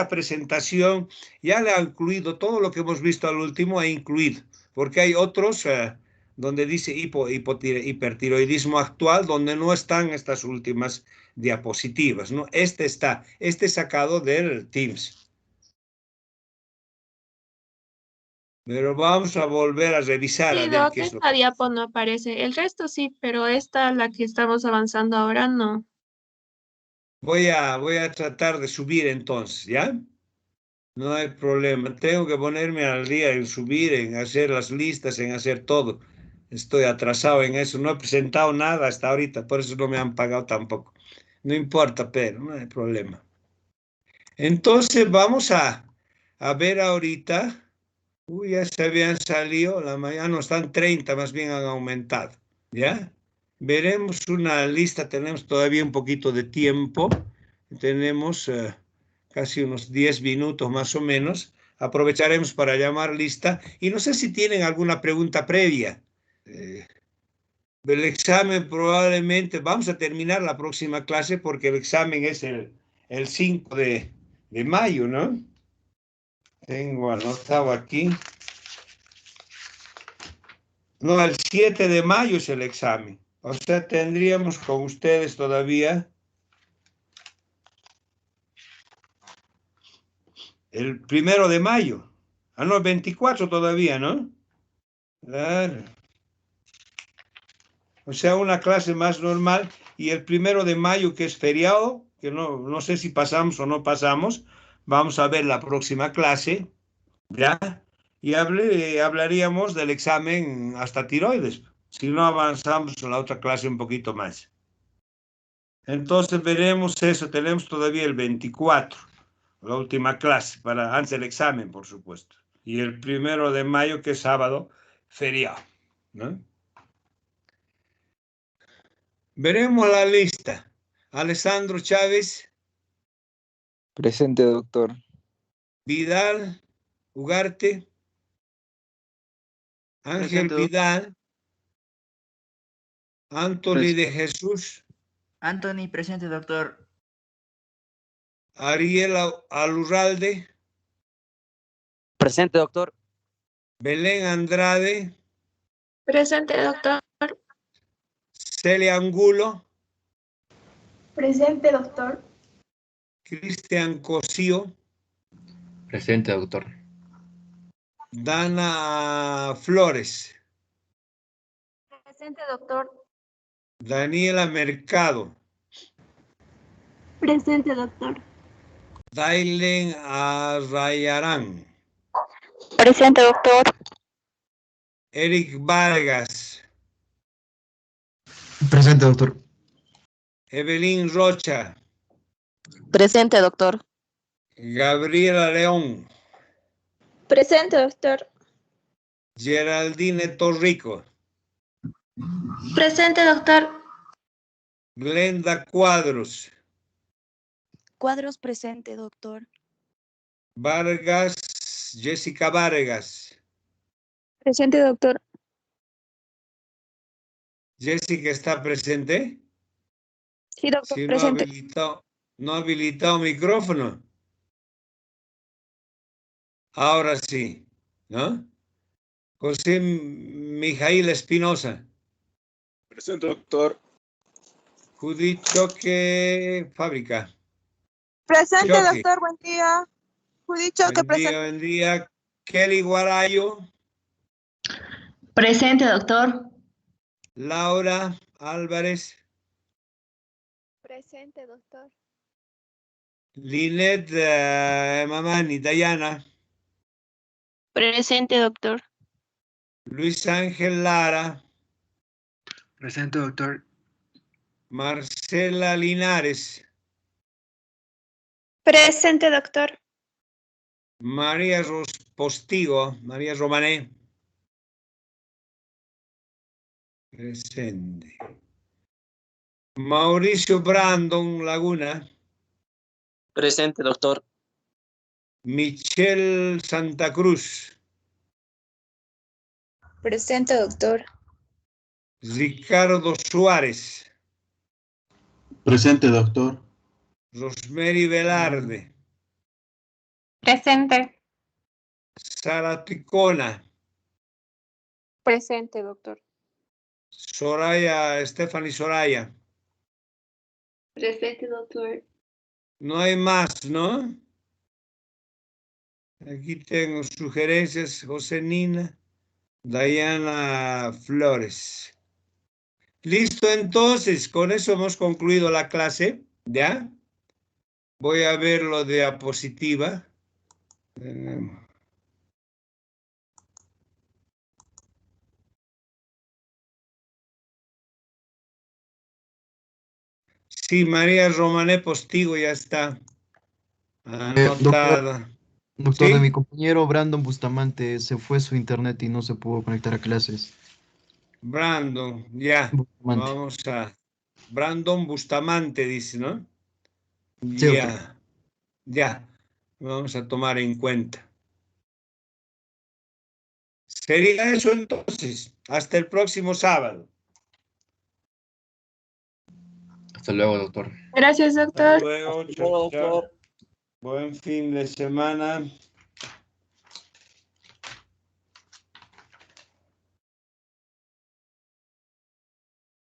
presentación ya le ha incluido todo lo que hemos visto al último, ha incluido porque hay otros donde dice hipertiroidismo actual, donde no están estas últimas diapositivas, ¿no? Este está, este sacado del Teams. Pero vamos a volver a revisar a Sí, ver Doc, qué es lo esta diapo no aparece. El resto sí, pero esta, la que estamos avanzando ahora, no. voy a tratar de subir entonces, ¿ya? No hay problema. Tengo que ponerme al día en subir, en hacer las listas, en hacer todo. Estoy atrasado en eso. No he presentado nada hasta ahorita, por eso no me han pagado tampoco. No importa, pero no hay problema. Entonces vamos a ver ahorita. Uy, ya se habían salido, la mañana no están 30, más bien han aumentado. ¿Ya? Veremos una lista, tenemos todavía un poquito de tiempo. Tenemos casi unos 10 minutos más o menos. Aprovecharemos para llamar lista. Y no sé si tienen alguna pregunta previa. El examen probablemente, vamos a terminar la próxima clase porque el examen es el 5 de mayo, ¿no? Tengo anotado aquí. No, el 7 de mayo es el examen. O sea, tendríamos con ustedes todavía el 1 de mayo. Ah, no, el 24 todavía, ¿no? Claro. O sea, una clase más normal. Y el 1 de mayo, que es feriado, que no sé si pasamos o no pasamos, vamos a ver la próxima clase, ¿ya? Y hablaríamos del examen hasta tiroides, si no avanzamos en la otra clase un poquito más. Entonces veremos eso, tenemos todavía el 24, la última clase, antes del examen, por supuesto. Y el 1 de mayo, que es sábado, feriado, ¿no? Veremos la lista. Alessandro Chávez, Presente, doctor. Vidal, Ugarte, Ángel Presente, Vidal, Anthony de Jesús, Anthony, presente, doctor. Ariel Alurralde, Presente, doctor. Belén Andrade, Presente, doctor. Celia Angulo, Presente, doctor. Cristian Cosío, Presente, doctor. Dana Flores, Presente, doctor. Daniela Mercado, Presente, doctor. Dailen Arrayarán, Presente, doctor. Eric Vargas, Presente, doctor. Evelyn Rocha, Presente, doctor. Gabriela León, Presente, doctor. Geraldine Torrico, Presente, doctor. Glenda Cuadros, Cuadros presente, doctor. Vargas, Jessica Vargas, Presente, doctor. Jessica está presente. Sí, doctor, Si presente. no ha habilitado micrófono. Ahora sí, ¿no? José Mijail Espinosa. Presente, doctor. Judith Choque Fábrica. Presente, Choque. doctor, buen día. Judith Choque, presente. Buen día. Kelly Guarayo. Presente, doctor. Laura Álvarez. Presente, doctor. Linet Mamani, Dayana. Presente, doctor. Luis Ángel Lara. Presente, doctor. Marcela Linares. Presente, doctor. María Postigo. María Romané. Presente. Mauricio Brandon Laguna. Presente, doctor. Michelle Santa Cruz. Presente, doctor. Ricardo Suárez. Presente, doctor. Rosemary Velarde. Presente. Sara Ticona. Presente, doctor. Stephanie Soraya. Presente, doctor. No hay más, ¿no? Aquí tengo sugerencias. José Nina. Diana Flores. Listo, entonces, con eso hemos concluido la clase, ¿ya? Voy a ver lo de diapositiva. Sí, María Romané Postigo ya está anotada. Doctor, ¿Sí? de mi compañero Brandon Bustamante se fue su internet y no se pudo conectar a clases. Brandon, ya. Bustamante. Vamos a... Brandon Bustamante dice, ¿no? Sí, doctor. Ya. Ya. Vamos a tomar en cuenta. Sería eso entonces. Hasta el próximo sábado. Hasta luego, doctor. Gracias, Hasta doctor. luego. Chao, chao. Buen fin de semana.